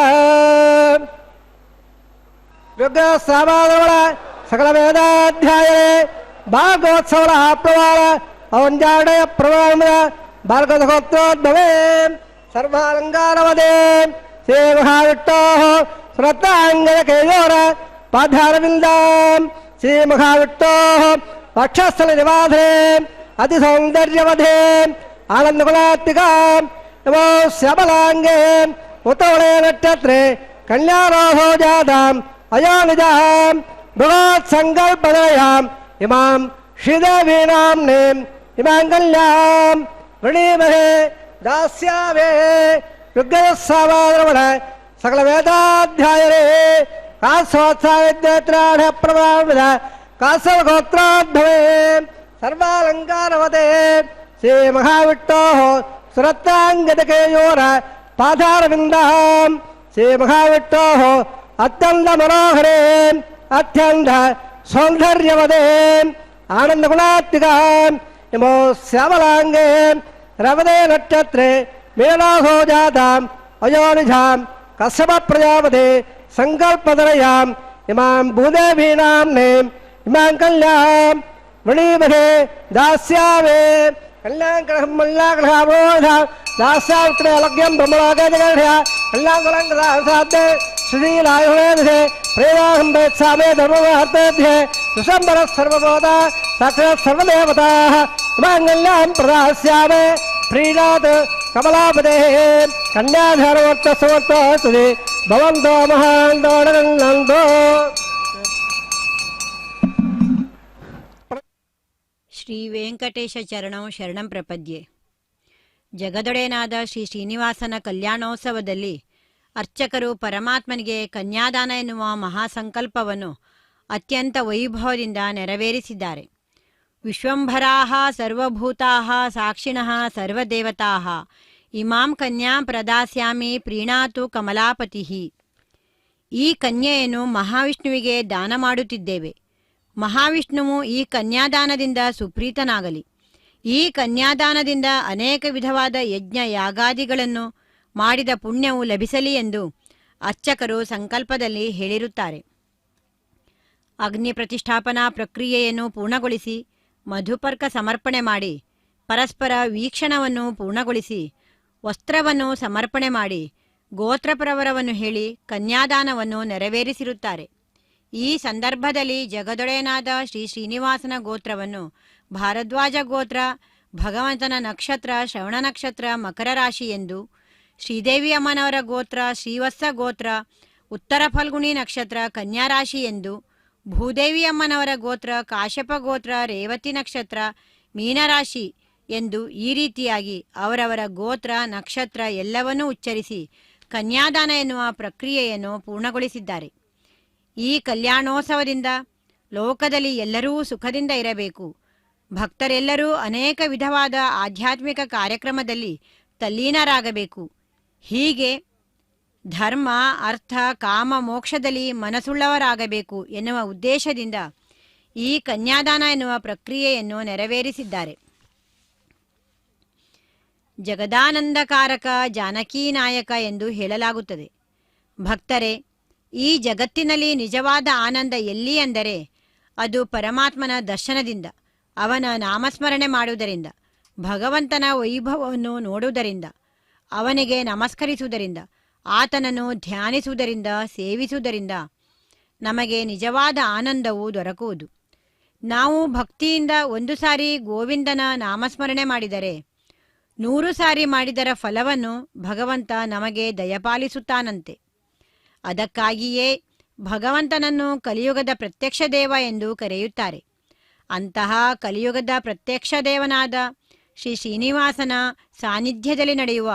Speaker 1: विग्रहसामागमन सकल वेदाध्याये भागवत्सव प्रमाण अवंजाडय प्रमाण भार्गवोत्रोद्भवे सर्वालंकारवदे श्री महाविष्णोः श्रद्धांगकेयोर पादारविन्दां श्री महाविष्णोः वक्षस्थल निवाधे अतिसौन्दर्यवधे आनन्दकुलात्मिकां नमो श्यामलांगे उत्तवणे नक्षत्रे कन्यारोहो जाताम् अयोनिजां बृहत् संकल्पनायाम् इमां श्रीदेवी नाम्नीं इमां कन्यां वृणीमहे दास्यामे ऋग्वेदसामागमन सकल वेदाध्यायने कासोत्साहविद्यत्राढ प्रभावित कासवगोत्रोद्भवे सर्वालङ्कारवते श्री महाविष्णोः सुरत्नाङ्गदकेयोर पादारविन्दां श्री महाविष्णोः अत्यंत मनोहरे अत्यंत सौंदर्यवदे आनंदगुणात्मिकां नमो श्यामलांगे रवदे नक्षत्रे मीनाहो जाताम् अयोनिजां कश्यप प्रजापते संकल्पतनयाम् इमां भूदेवी नाम्नीं इमां कन्यां वृणीमहे दास्यामे कल्याणग्रहमल्लाग्रहामोधा दास्यामित्रे अलग्यं ब्रह्मलोकजगर्ह्य कल्याणगुणङ्गदासाद्ये श्रीलायुवेदे प्रेयाहं वेत्सामे धर्मवार्तेभ्ये सुसम्बरः सर्वभूता साक्षात् सर्वदेवताः माङ्गल्यां प्रदास्यामे प्रीणात् कमलापतेः कन्याधारवर्तसमर्थस्तुति भवन्तो महान्तोडगन्नन्तो।
Speaker 2: ಶ್ರೀ ವೆಂಕಟೇಶ ಚರಣಂ ಶರಣಂ ಪ್ರಪದ್ಯೆ. ಜಗದೊಡೆಯನಾದ ಶ್ರೀ ಶ್ರೀನಿವಾಸನ ಕಲ್ಯಾಣೋತ್ಸವದಲ್ಲಿ ಅರ್ಚಕರು ಪರಮಾತ್ಮನಿಗೆ ಕನ್ಯಾದಾನ ಎನ್ನುವ ಮಹಾಸಂಕಲ್ಪವನ್ನು ಅತ್ಯಂತ ವೈಭವದಿಂದ ನೆರವೇರಿಸಿದ್ದಾರೆ. ವಿಶ್ವಂಭರಾಃ ಸರ್ವಭೂತಾಃ ಸಾಕ್ಷಿಣಃ ಸರ್ವದೇವತಾಃ ಇಮಾಂ ಕನ್ಯಾಂ ಪ್ರದಾಸ್ಯಾಮಿ ಪ್ರೀಣಾತು ಕಮಲಾಪತಿಃ. ಈ ಕನ್ಯೆಯನ್ನು ಮಹಾವಿಷ್ಣುವಿಗೆ ದಾನ ಮಾಡುತ್ತಿದ್ದೇವೆ. ಮಹಾವಿಷ್ಣುವು ಈ ಕನ್ಯಾದಾನದಿಂದ ಸುಪ್ರೀತನಾಗಲಿ. ಈ ಕನ್ಯಾದಾನದಿಂದ ಅನೇಕ ವಿಧವಾದ ಯಜ್ಞ ಯಾಗಾದಿಗಳನ್ನು ಮಾಡಿದ ಪುಣ್ಯವು ಲಭಿಸಲಿ ಎಂದು ಅರ್ಚಕರು ಸಂಕಲ್ಪದಲ್ಲಿ ಹೇಳಿರುತ್ತಾರೆ. ಅಗ್ನಿ ಪ್ರತಿಷ್ಠಾಪನಾ ಪ್ರಕ್ರಿಯೆಯನ್ನು ಪೂರ್ಣಗೊಳಿಸಿ ಮಧುಪರ್ಕ ಸಮರ್ಪಣೆ ಮಾಡಿ ಪರಸ್ಪರ ವೀಕ್ಷಣವನ್ನು ಪೂರ್ಣಗೊಳಿಸಿ ವಸ್ತ್ರವನ್ನು ಸಮರ್ಪಣೆ ಮಾಡಿ ಗೋತ್ರಪ್ರವರವನ್ನು ಹೇಳಿ ಕನ್ಯಾದಾನವನ್ನು ನೆರವೇರಿಸಿರುತ್ತಾರೆ. ಈ ಸಂದರ್ಭದಲ್ಲಿ ಜಗದೊಡೆಯನಾದ ಶ್ರೀ ಶ್ರೀನಿವಾಸನ ಗೋತ್ರವನ್ನು ಭಾರದ್ವಾಜ ಗೋತ್ರ, ಭಗವಂತನ ನಕ್ಷತ್ರ ಶ್ರವಣ ನಕ್ಷತ್ರ ಮಕರ ರಾಶಿ ಎಂದು, ಶ್ರೀದೇವಿ ಅಮ್ಮನವರ ಗೋತ್ರ ಶ್ರೀವತ್ಸ ಗೋತ್ರ ಉತ್ತರ ಫಲ್ಗುಣಿ ನಕ್ಷತ್ರ ಕನ್ಯಾ ರಾಶಿ ಎಂದು, ಭೂದೇವಿ ಅಮ್ಮನವರ ಗೋತ್ರ ಕಾಶ್ಯಪ ಗೋತ್ರ ರೇವತಿ ನಕ್ಷತ್ರ ಮೀನರಾಶಿ ಎಂದು ಈ ರೀತಿಯಾಗಿ ಅವರವರ ಗೋತ್ರ ನಕ್ಷತ್ರ ಎಲ್ಲವನ್ನೂ ಉಚ್ಚರಿಸಿ ಕನ್ಯಾದಾನ ಎನ್ನುವ ಪ್ರಕ್ರಿಯೆಯನ್ನು ಪೂರ್ಣಗೊಳಿಸಿದ್ದಾರೆ. ಈ ಕಲ್ಯಾಣೋತ್ಸವದಿಂದ ಲೋಕದಲ್ಲಿ ಎಲ್ಲರೂ ಸುಖದಿಂದ ಇರಬೇಕು. ಭಕ್ತರೆಲ್ಲರೂ ಅನೇಕ ವಿಧವಾದ ಆಧ್ಯಾತ್ಮಿಕ ಕಾರ್ಯಕ್ರಮದಲ್ಲಿ ತಲ್ಲೀನರಾಗಬೇಕು. ಹೀಗೆ ಧರ್ಮ ಅರ್ಥ ಕಾಮ ಮೋಕ್ಷದಲ್ಲಿ ಮನಸ್ಸುಳ್ಳವರಾಗಬೇಕು ಎನ್ನುವ ಉದ್ದೇಶದಿಂದ ಈ ಕನ್ಯಾದಾನ ಎನ್ನುವ ಪ್ರಕ್ರಿಯೆಯನ್ನು ನೆರವೇರಿಸಿದ್ದಾರೆ. ಜಗದಾನಂದಕಾರಕ ಜಾನಕೀ ನಾಯಕ ಎಂದು ಹೇಳಲಾಗುತ್ತದೆ. ಭಕ್ತರೇ, ಈ ಜಗತ್ತಿನಲ್ಲಿ ನಿಜವಾದ ಆನಂದ ಎಲ್ಲಿ ಅಂದರೆ ಅದು ಪರಮಾತ್ಮನ ದರ್ಶನದಿಂದ, ಅವನ ನಾಮಸ್ಮರಣೆ ಮಾಡುವುದರಿಂದ, ಭಗವಂತನ ವೈಭವವನ್ನು ನೋಡುವುದರಿಂದ, ಅವನಿಗೆ ನಮಸ್ಕರಿಸುವುದರಿಂದ, ಆತನನ್ನು ಧ್ಯಾನಿಸುವುದರಿಂದ, ಸೇವಿಸುವುದರಿಂದ ನಮಗೆ ನಿಜವಾದ ಆನಂದವು ದೊರಕುವುದು. ನಾವು ಭಕ್ತಿಯಿಂದ 1 ಸಾರಿ ಗೋವಿಂದನ ನಾಮಸ್ಮರಣೆ ಮಾಡಿದರೆ 100 ಸಾರಿ ಮಾಡಿದರ ಫಲವನ್ನು ಭಗವಂತ ನಮಗೆ ದಯಪಾಲಿಸುತ್ತಾನಂತೆ. ಅದಕ್ಕಾಗಿಯೇ ಭಗವಂತನನ್ನು ಕಲಿಯುಗದ ಪ್ರತ್ಯಕ್ಷ ದೇವ ಎಂದು ಕರೆಯುತ್ತಾರೆ. ಅಂತಹ ಕಲಿಯುಗದ ಪ್ರತ್ಯಕ್ಷ ದೇವನಾದ ಶ್ರೀ ಶ್ರೀನಿವಾಸನ ಸಾನ್ನಿಧ್ಯದಲ್ಲಿ ನಡೆಯುವ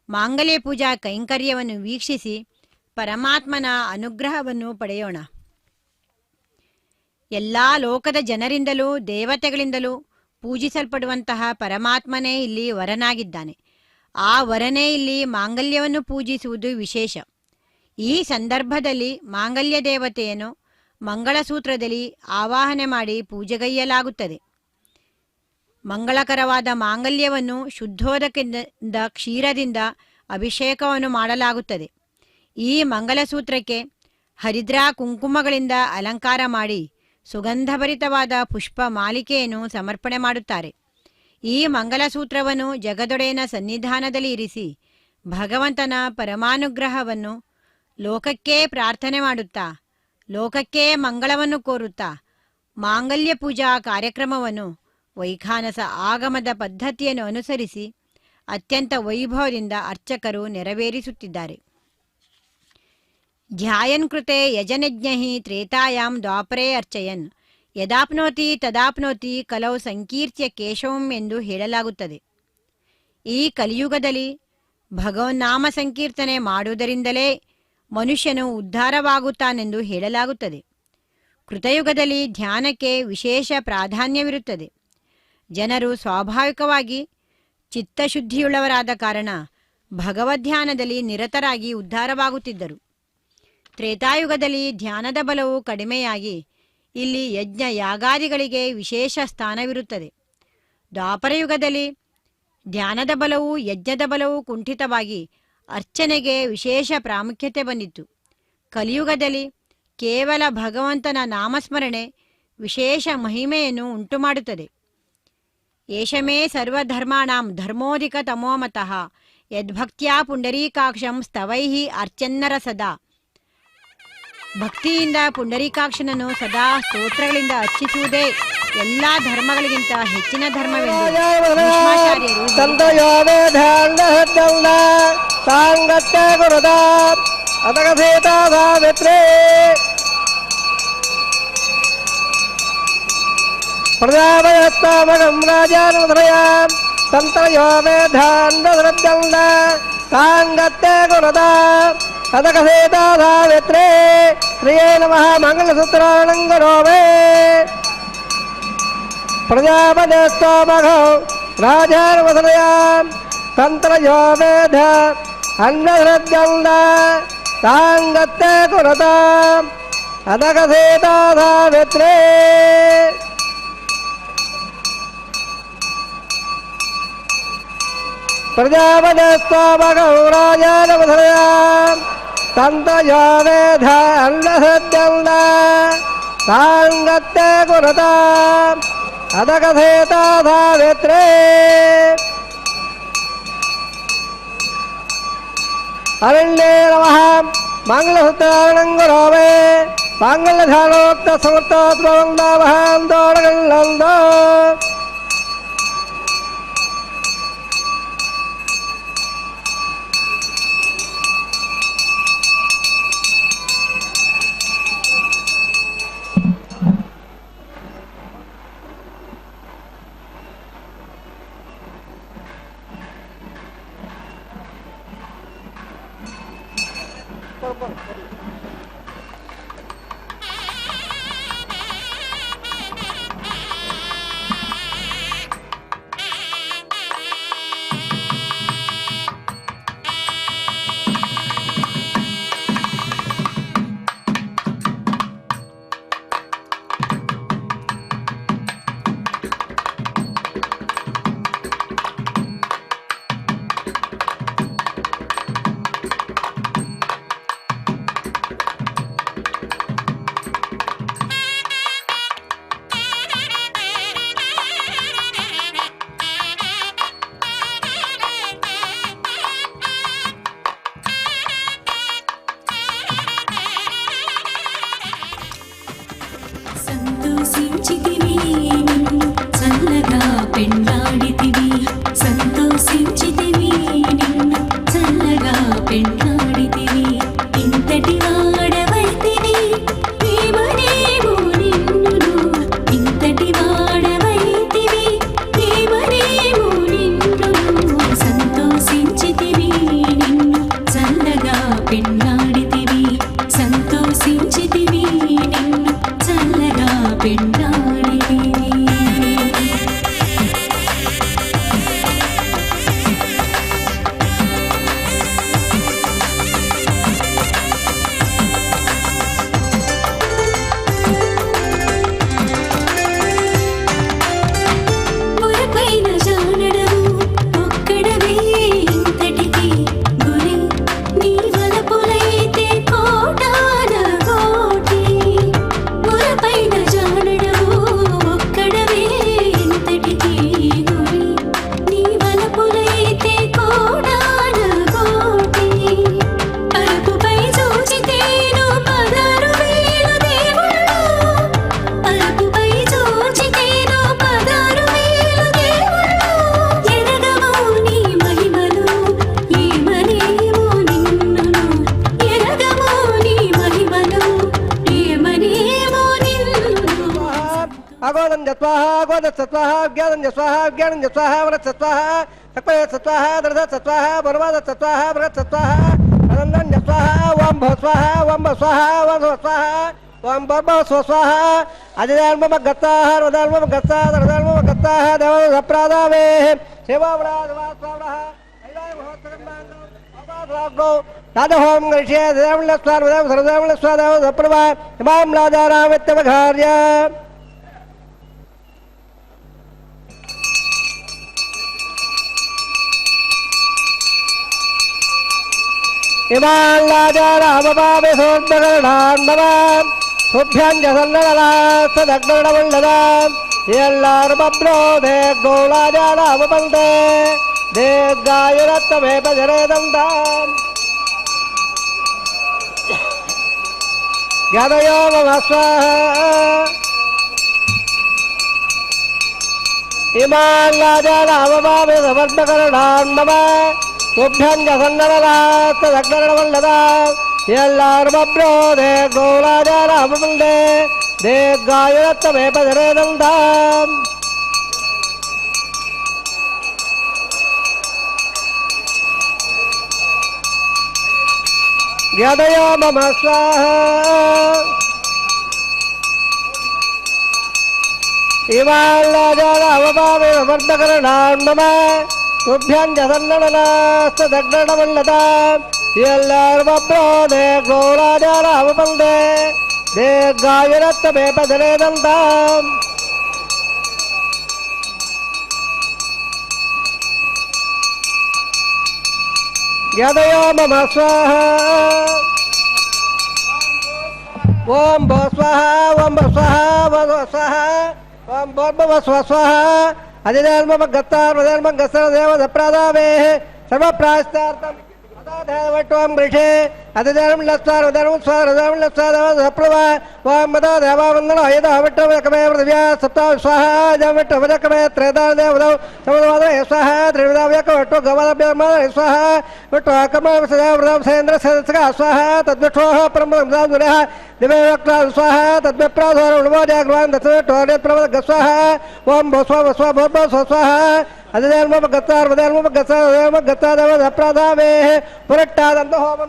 Speaker 2: ಮಾಂಗಲ್ಯ ಪೂಜಾ ಕೈಂಕರ್ಯವನ್ನು ವೀಕ್ಷಿಸಿ ಪರಮಾತ್ಮನ ಅನುಗ್ರಹವನ್ನು ಪಡೆಯೋಣ. ಎಲ್ಲ ಲೋಕದ ಜನರಿಂದಲೂ ದೇವತೆಗಳಿಂದಲೂ ಪೂಜಿಸಲ್ಪಡುವಂತಹ ಪರಮಾತ್ಮನೇ ಇಲ್ಲಿ ವರನಾಗಿದ್ದಾನೆ. ಆ ವರನೇ ಇಲ್ಲಿ ಮಾಂಗಲ್ಯವನ್ನು ಪೂಜಿಸುವುದು ವಿಶೇಷ. ಈ ಸಂದರ್ಭದಲ್ಲಿ ಮಾಂಗಲ್ಯ ದೇವತೆಯನ್ನು ಮಂಗಳಸೂತ್ರದಲ್ಲಿ ಆವಾಹನೆ ಮಾಡಿ ಪೂಜೆಗೈಯಲಾಗುತ್ತದೆ. ಮಂಗಳಕರವಾದ ಮಾಂಗಲ್ಯವನ್ನು ಶುದ್ಧೋದಕದಿಂದ ಕ್ಷೀರದಿಂದ ಅಭಿಷೇಕವನ್ನು ಮಾಡಲಾಗುತ್ತದೆ. ಈ ಮಂಗಲಸೂತ್ರಕ್ಕೆ ಹರಿದ್ರಾ ಕುಂಕುಮಗಳಿಂದ ಅಲಂಕಾರ ಮಾಡಿ ಸುಗಂಧಭರಿತವಾದ ಪುಷ್ಪ ಮಾಲಿಕೆಯನ್ನು ಸಮರ್ಪಣೆ ಮಾಡುತ್ತಾರೆ. ಈ ಮಂಗಲಸೂತ್ರವನ್ನು ಜಗದೊಡೆಯನ ಸನ್ನಿಧಾನದಲ್ಲಿ ಇರಿಸಿ ಭಗವಂತನ ಪರಮಾನುಗ್ರಹವನ್ನು ಲೋಕಕ್ಕೆ ಪ್ರಾರ್ಥನೆ ಮಾಡುತ್ತಾ, ಲೋಕಕ್ಕೆ ಮಂಗಳವನ್ನು ಕೋರುತ್ತಾ ಮಾಂಗಲ್ಯ ಪೂಜಾ ಕಾರ್ಯಕ್ರಮವನ್ನು ವೈಖಾನಸ ಆಗಮದ ಪದ್ಧತಿಯನ್ನು ಅನುಸರಿಸಿ ಅತ್ಯಂತ ವೈಭವದಿಂದ ಅರ್ಚಕರು ನೆರವೇರಿಸುತ್ತಿದ್ದಾರೆ. ಧ್ಯಾಯನ್ ಕೃತೆ ಯಜನಜ್ಞಃ ತ್ರೇತಾಯಾಂ ದ್ವಾಪರೇ ಅರ್ಚಯನ್ ಯದಾಪ್ನೋತಿ ತದಾಪ್ನೋತಿ ಕಲೌ ಸಂಕೀರ್ತ್ಯ ಕೇಶವಂ ಎಂದು ಹೇಳಲಾಗುತ್ತದೆ. ಈ ಕಲಿಯುಗದಲ್ಲಿ ಭಗವನ್ನಾಮ ಸಂಕೀರ್ತನೆ ಮಾಡುವುದರಿಂದಲೇ ಮನುಷ್ಯನು ಉದ್ಧಾರವಾಗುತ್ತಾನೆಂದು ಹೇಳಲಾಗುತ್ತದೆ. ಕೃತಯುಗದಲ್ಲಿ ಧ್ಯಾನಕ್ಕೆ ವಿಶೇಷ ಪ್ರಾಧಾನ್ಯವಿರುತ್ತದೆ. ಜನರು ಸ್ವಾಭಾವಿಕವಾಗಿ ಚಿತ್ತಶುದ್ಧಿಯುಳ್ಳವರಾದ ಕಾರಣ ಭಗವದ್ಧ್ಯಾನದಲ್ಲಿ ನಿರತರಾಗಿ ಉದ್ಧಾರವಾಗುತ್ತಿದ್ದರು. ತ್ರೇತಾಯುಗದಲ್ಲಿ ಧ್ಯಾನದ ಬಲವು ಕಡಿಮೆಯಾಗಿ ಇಲ್ಲಿ ಯಜ್ಞ ಯಾಗಾದಿಗಳಿಗೆ ವಿಶೇಷ ಸ್ಥಾನವಿರುತ್ತದೆ. ದ್ವಾಪರಯುಗದಲ್ಲಿ ಧ್ಯಾನದ ಬಲವು ಯಜ್ಞದ ಬಲವು ಕುಂಠಿತವಾಗಿ ಅರ್ಚನೆಗೆ ವಿಶೇಷ ಪ್ರಾಮುಖ್ಯತೆ ಬಂದಿತ್ತು. ಕಲಿಯುಗದಲ್ಲಿ ಕೇವಲ ಭಗವಂತನ ನಾಮಸ್ಮರಣೆ ವಿಶೇಷ ಮಹಿಮೆಯನ್ನು ಉಂಟುಮಾಡುತ್ತದೆ. ಏಷಮೇ ಸರ್ವಧರ್ಮಾಣಾಂ ಧರ್ಮೋಧಿಕ ತಮೋಮತಃ ಯದ್ಭಕ್ತ್ಯಾ ಪುಂಡರೀಕಾಕ್ಷಂ ಸ್ತವೈಃ ಅರ್ಚನ್ನರ ಸದಾ. ಭಕ್ತಿಯಿಂದ ಪುಂಡರೀಕಾಕ್ಷನನ್ನು ಸದಾ ಸ್ತೋತ್ರಗಳಿಂದ ಅರ್ಚಿಸುವುದೇ ಎಲ್ಲ ಧರ್ಮಗಳಿಗಿಂತ ಹೆಚ್ಚಿನ ಧರ್ಮವೆಂದು ಭೀಷ್ಮಾಚಾರ್ಯರು
Speaker 1: ಪ್ರಜಾಪಯಸ್ತಾಮಗಂ ರಾಜಾನುಧರಯಾಂ ಸಂತಯೋ ಮೇಧಾಂಡದ್ರದ್ಯಂಡ ತಾಂಗತ್ತೆ ಗುಣದಾ ಅದಕಸೇತಾಧಾವಿತ್ರೇ ಶ್ರೀಯೇ ನಮಃ ಮಂಗಲಸೂತ್ರಾಣಂಗರೋಮೇ ಪ್ರಜಾಪಯಸ್ತಾಮಗಂ ರಾಜಾನುಧರಯಾಂ ಸಂತಯೋ ಮೇಧ ಅಂಡದ್ರದ್ಯಂಡ ತಾಂಗತ್ತೆ ಗುಣದಾ ಅದಕಸೇತಾಧಾವಿತ್ರೇ ಪ್ರಜಾಪತಿಸ್ತಾಮಗಂ ರಾಜಾನುಧರಯಾಂ ಸಂತಯೋ ಮೇಧ ಅಂಡಸದ್ಯಂಡ ತಾಂಗತ್ತೆ ಗುಣದಾ ಅದಕಸೇತಾಧಾವಿತ್ರೇ ಅರಣ್ಯೇ ನಮಃ ಮಂಗಲಸೂತ್ರಾಣಂಗರೋಮೇ ಮಾಂಗಲ್ಯಧಾನೋಕ್ತ ಸಮರ್ಥೋತ್ಮವಂದಾವಹಾಂದೋಡಗಲ್ಲಂದೋ
Speaker 3: పెన్నాడితివి பெண்ணாடி
Speaker 1: అగోదంజ స్వాహ అగోదత్స స్వాహ అజ్ఞానంజ స్వాహ అజ్ఞానంజ స్వాహ వరత్స స్వాహ సక్వయత్స స్వాహ దృఢత్స స్వాహ బర్వాదత్స స్వాహ బృహత్స స్వాహ అనందంజ స్వాహ ఓం భవ స్వాహ ఓం భవ స్వాహ ఓం భవ స్వాహ ఓం భవ స్వాహ అజిదాల్మ గత్తాహ రుదాల్మ గత్తా దృఢాల్మ గత్తాహ దేవ ప్రాదావే శివవ్రాధవా స్వాహ ఐలాయ మహోత్తరం రాధహోం గరిష్యే దేవల స్వాహ దేవ సర్వదేవల స్వాహ దేవ సప్రభా ఇమాం రాజారామిత్యవఘార్య ఇమాన్ రాజా రామబాబే సోర్దగరణాన్మవాన్ సుభ్యంజసన్నలాస్తదగ్నవల్లదాం ఎల్లార్మబ్రోధే గోళాజా రామపంతే దీర్ఘాయురత్వమేపజరేదంతాం జ్ఞానయో మమ స్వాహ ఇమాన్ రాజా రామబాబే సమర్పకరణాన్మవ సుభ్యంజసన్నలాస్తదగ్నవల్లదాం ఎల్లార్మబ్రోధే గోళాజా రామపంతే దీర్ఘాయురత్వమేపజరేదంతాం జ్ఞానయో మమ స్వాహ ఇమాన్ రాజా రామబాబే సమర్పకరణాన్మవ సుభ్యంజసన్నలాస్తదగ్నవల్లదాం ఎల్లార్మబ్రోధే గోళాజా రామపంతే దీర్ఘాయురత్వమేపజరేదంతాం జ్ఞానయో మమ స్వాహ ఓం భవ స్వాహ ఓం భవ స్వాహ ఓం భవ స్వాహ ఓం భవ స్వాహ అజిదాల్మ గత్తా హృదయాల్మ గస్త దేవ ప్రాదావే సర్వప్రాయస్తార్థం వటోం గృహే అధిదానం లస్వార్ ఉదరం స్వార్ ఉదరం లస్వార్ సప్రభా ఓం మద దేవావందన అయద అవట్టవకమే పృథివ్యా సప్తా స్వాహ జవట్టవకమే త్రేదా దేవదౌ సమదవాద స్వాహ త్రివిధావ్యక వట్టో గవాభ్యమ స్వాహ వట్టో అకమ సదావృతం సేంద్ర సదస్క స్వాహ తద్వఠో పరమదాం దురః దివే వక్ర స్వాహ తద్వప్రాధోర ఉణమోజాగ్రవాన్ దశవట్టో ప్రవద స్వాహ ఓం భస్వ భస్వ భస్వ స్వాహ అధిదాల్మ గత్తార్ ఉదయాల్మ గత్తా దేవ ప్రాదావే పురట్టాదంత హోమం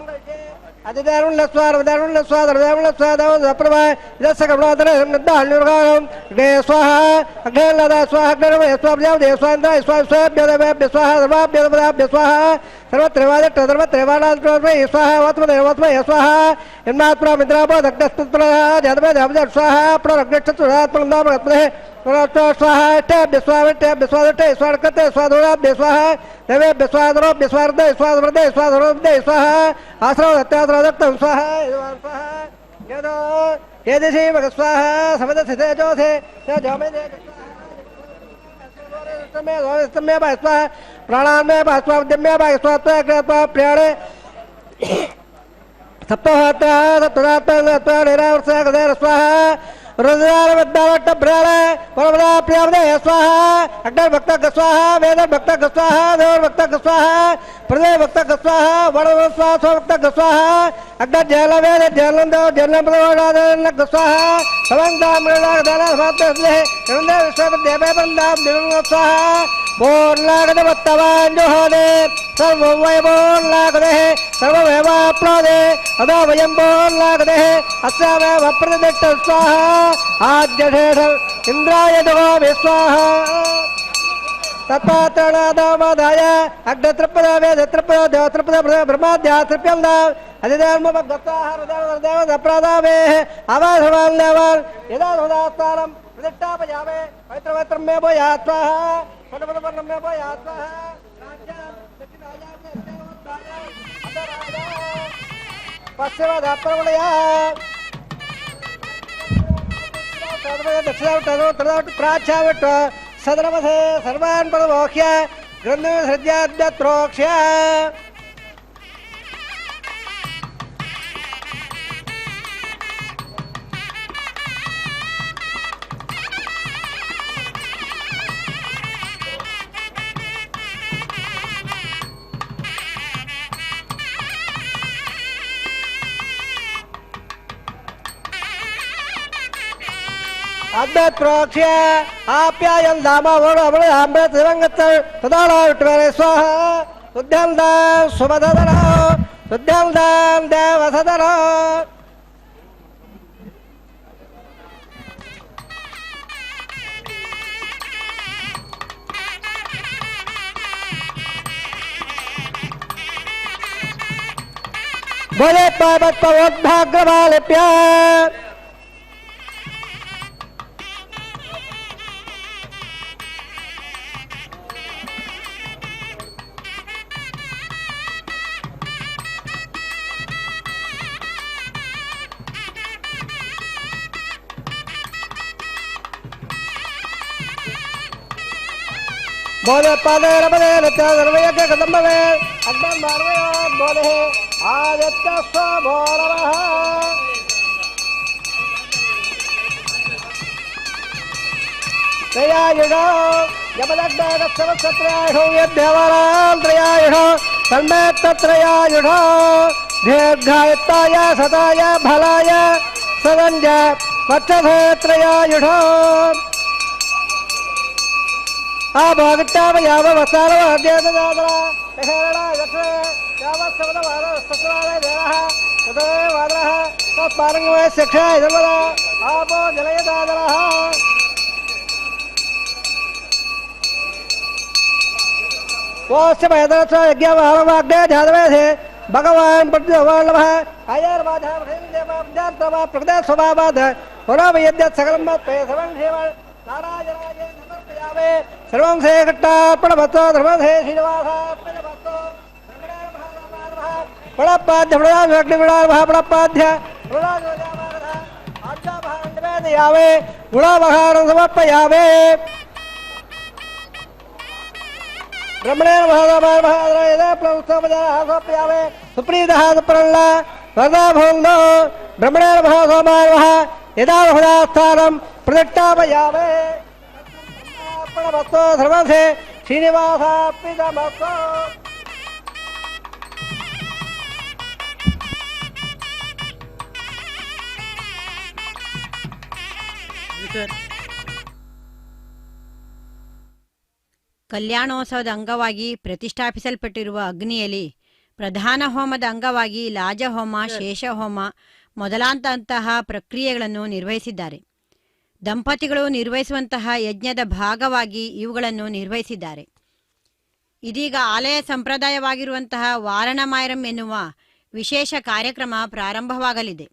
Speaker 1: అధిదానం లస్వార్ ఉదయం లస్వాద హృదయం లస్వాద ప్రభా ఇదస్సకబ్రాదర నిర్దాహ్యుర్గానం గే స్వాహ అగ్నేలద స్వాహ అగ్నరమ స్వాభ్యాం దేస్వాంద్ర స్వాభ్యదేవేభ్య స్వాహ సర్వాభ్యదేవదాభ్య స్వాహ సర్వత్రివాదట్ట సర్వత్రివాదాత్మ స్వాహ వాత్మదేవత్మ స్వాహ యన్మాత్మ మిత్రాప దగ్ధస్తత్ర జాతమే దేవద స్వాహ ప్రగ్నక్షత్రాత్మనామత్మనే స్వాహ టేభ్య స్వామిటేభ్య స్వాదటే స్వాడకతే స్వాదోడాభ్య స్వాహ దేవేభ్య స్వాదరోభ్య స్వార్థ స్వాదవ్రతే స్వాదరోభ్య స్వాహ ఆశ్రవదత్యాశ్రవదత్తం స్వాహ స్వాహ యదో ఏదిశీ మగ స్వాహ సమదసితే జోధే జోమే మే స్వాహ ప్రాణాన్మే స్వాద్యమే స్వాత్మ ప్రియాణే సప్తహోత్ర సప్తరాత్మ స్వాహ రుద్రారవట్ట బ్రాళ పరమదా ప్రియామదే స్వాహ అగ్నర్ భక్త స్వాహ వేదర్ భక్త స్వాహ దేవర్ భక్త స్వాహ ప్రదే భక్త స్వాహ వడ స్వాహ స్వభక్త స్వాహ అగ్నర్ జల వేద జలం దేవ జలం ప్రవాద స్వాహ సమంతా మృదాన స్వాహ విశ్వ దేవే బంధాం దివం స్వాహ पूर्णागतवत्तवान् जुहोदे सर्वं वै पूर्णागतेः सर्वमेवाप्नोति अदा वयं पूर्णागतेः अस्यामेव प्रतिष्ठा स्वाहा आद्यशेषम् इन्द्राय ददामि स्वाहा तत्पात्रणादाय अग्नतृपदावे तृपदा ब्रह्माद्यातृप्यं दाम् अधिधर्मभक्ताहारदेवदेवदप्रादावे आवासवाल्यवान् यदा सुदास्तारं प्रतिष्ठापयामे पवित्रवत्रं मे भूयात्मः पदपदपर्णं मे भूयात्मः पश्चिमदाप्रवलया प्राच्यावट सदरमसे सर्वान् प्रमोक्ष्य ग्रन्थसृज्याद्यत्रोक्ष्य अद्वैत्रोक्ष्य आप्यायं दामावृत तदाविट्टमेन स्वाहा शुद्ध्यं दां सुमधदरो शुद्ध्यं दां देवसदरो बोले पावत्पवोद्भाग्रमालिप्य बोले पादे रबदे नत्या सर्वयज्ञ कदम्बवे अग्नं मार्वयो बोले आदित्य स्वभो नमः त्रयायुषो यमदग्नगत्सवत्सत्रयायुषो यद्यवरान् त्रयायुषो तन्मेत्तत्रयायुषो दीर्घायुत्ताय सताय फलाय सदञ्ज वक्षसे त्रयायुषो आभागत्यावयाव वसारवाद्येतदादरा हेरणा यक्षे यावत्सवदवारस्तस्वादय देवः तदेव वादरः तत्पारङ्गमय शिक्षाय धर्मदा आपो जलयदादरः वोस्य भयदरस यज्ञवाहवाग्ने ध्यानवेधे भगवान् प्रतिभवान् नमः आयर्वाधः देवाब्जात्तवा प्रकृते स्वभावात् पुरावयद्यत् सकलं मत्पे सर्वं सेवन् नारायणाय समर्पयामि सर्वं से घट्टार्पणमस्तु धर्मसे श्रीनिवासार्पणमस्तु प्रणपाद्य प्रणामग्निगुणार्मः प्रणपाद्य प्रणामयामे गुणावहारं समर्पयामि ब्रह्मणेन महादामार्महाद्रयदे सुप्रीतः सुप्रणला वरदा भवन्तो ब्रह्मणेन महासोमार्मः यदा हृदास्थानं प्रतिष्ठापयामि प्रणमस्तु सर्वसे श्रीनिवासार्पितमस्तु
Speaker 2: ಕಲ್ಯಾಣೋತ್ಸವದ ಅಂಗವಾಗಿ ಪ್ರತಿಷ್ಠಾಪಿಸಲ್ಪಟ್ಟಿರುವ ಅಗ್ನಿಯಲ್ಲಿ ಪ್ರಧಾನ ಹೋಮದ ಅಂಗವಾಗಿ ಲಾಜಹೋಮ ಶೇಷಹೋಮ ಮೊದಲಾದಂತಹ ಪ್ರಕ್ರಿಯೆಗಳನ್ನು ನಿರ್ವಹಿಸಿದ್ದಾರೆ. ದಂಪತಿಗಳು ನಿರ್ವಹಿಸುವಂತಹ ಯಜ್ಞದ ಭಾಗವಾಗಿ ಇವುಗಳನ್ನು ನಿರ್ವಹಿಸಿದ್ದಾರೆ. ಇದೀಗ ಆಲಯ ಸಂಪ್ರದಾಯವಾಗಿರುವಂತಹ ವಾರಣಮಾಯರಂ ಎನ್ನುವ ವಿಶೇಷ ಕಾರ್ಯಕ್ರಮ ಪ್ರಾರಂಭವಾಗಲಿದೆ.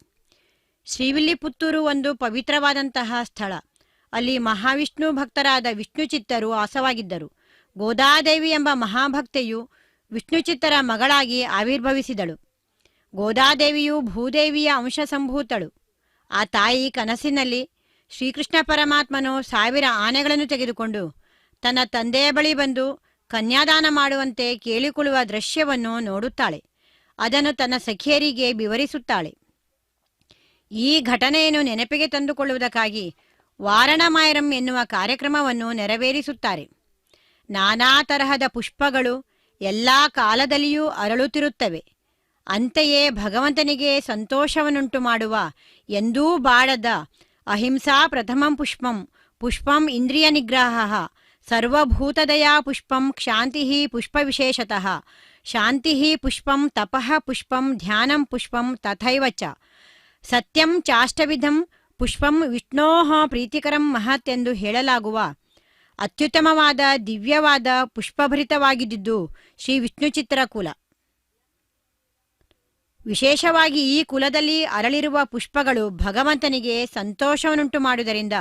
Speaker 2: ಶ್ರೀವಿಲ್ಲಿಪುತ್ತೂರು ಒಂದು ಪವಿತ್ರವಾದಂತಹ ಸ್ಥಳ. ಅಲ್ಲಿ ಮಹಾವಿಷ್ಣು ಭಕ್ತರಾದ ವಿಷ್ಣುಚಿತ್ತರು ವಾಸವಾಗಿದ್ದರು. ಗೋದಾದೇವಿ ಎಂಬ ಮಹಾಭಕ್ತೆಯು ವಿಷ್ಣುಚಿತ್ತರ ಮಗಳಾಗಿ ಆವಿರ್ಭವಿಸಿದಳು. ಗೋದಾದೇವಿಯು ಭೂದೇವಿಯ ಅಂಶ ಸಂಭೂತಳು. ಆ ತಾಯಿ ಕನಸಿನಲ್ಲಿ ಶ್ರೀಕೃಷ್ಣ ಪರಮಾತ್ಮನು 1000 ಆನೆಗಳನ್ನು ತೆಗೆದುಕೊಂಡು ತನ್ನ ತಂದೆಯ ಬಳಿ ಬಂದು ಕನ್ಯಾದಾನ ಮಾಡುವಂತೆ ಕೇಳಿಕೊಳ್ಳುವ ದೃಶ್ಯವನ್ನು ನೋಡುತ್ತಾಳೆ. ಅದನ್ನು ತನ್ನ ಸಖಿಯರಿಗೆ ವಿವರಿಸುತ್ತಾಳೆ. ಈ ಘಟನೆಯನ್ನು ನೆನಪಿಗೆ ತಂದುಕೊಳ್ಳುವುದಕ್ಕಾಗಿ ವಾರಣಮಾಯರಂ ಎನ್ನುವ ಕಾರ್ಯಕ್ರಮವನ್ನು ನೆರವೇರಿಸುತ್ತಾರೆ. ನಾನಾ ತರಹದ ಪುಷ್ಪಗಳು ಎಲ್ಲ ಕಾಲದಲ್ಲಿಯೂ ಅರಳುತ್ತಿರುತ್ತವೆ. ಅಂತೆಯೇ ಭಗವಂತನಿಗೆ ಸಂತೋಷವನ್ನುಂಟು ಮಾಡುವ ಎಂದೂ ಬಾಡದ ಅಹಿಂಸಾ ಪ್ರಥಮಂ ಪುಷ್ಪಂ ಪುಷ್ಪಂ ಇಂದ್ರಿಯ ನಿಗ್ರಹ ಸರ್ವಭೂತದಯಾ ಪುಷ್ಪಂ ಕ್ಷಾಂತಿಃ ಪುಷ್ಪವಿಶೇಷತಃ ಶಾಂತಿಃ ಪುಷ್ಪಂ ತಪಃ ಪುಷ್ಪಂ ಧ್ಯಾನಂ ಪುಷ್ಪಂ ತಥೈವ ಚ ಸತ್ಯಂ ಚಾಷ್ಟವಿಧಂ ಪುಷ್ಪಂ ವಿಷ್ಣೋಃ ಪ್ರೀತಿಕರಂ ಮಹತ್ ಎಂದು ಹೇಳಲಾಗುವ ಅತ್ಯುತ್ತಮವಾದ ದಿವ್ಯವಾದ ಪುಷ್ಪಭರಿತವಾಗಿದ್ದುದು ಶ್ರೀ ವಿಷ್ಣು ಚಿತ್ರ ಕುಲ. ವಿಶೇಷವಾಗಿ ಈ ಕುಲದಲ್ಲಿ ಅರಳಿರುವ ಪುಷ್ಪಗಳು ಭಗವಂತನಿಗೆ ಸಂತೋಷವನ್ನುಂಟು ಮಾಡುವುದರಿಂದ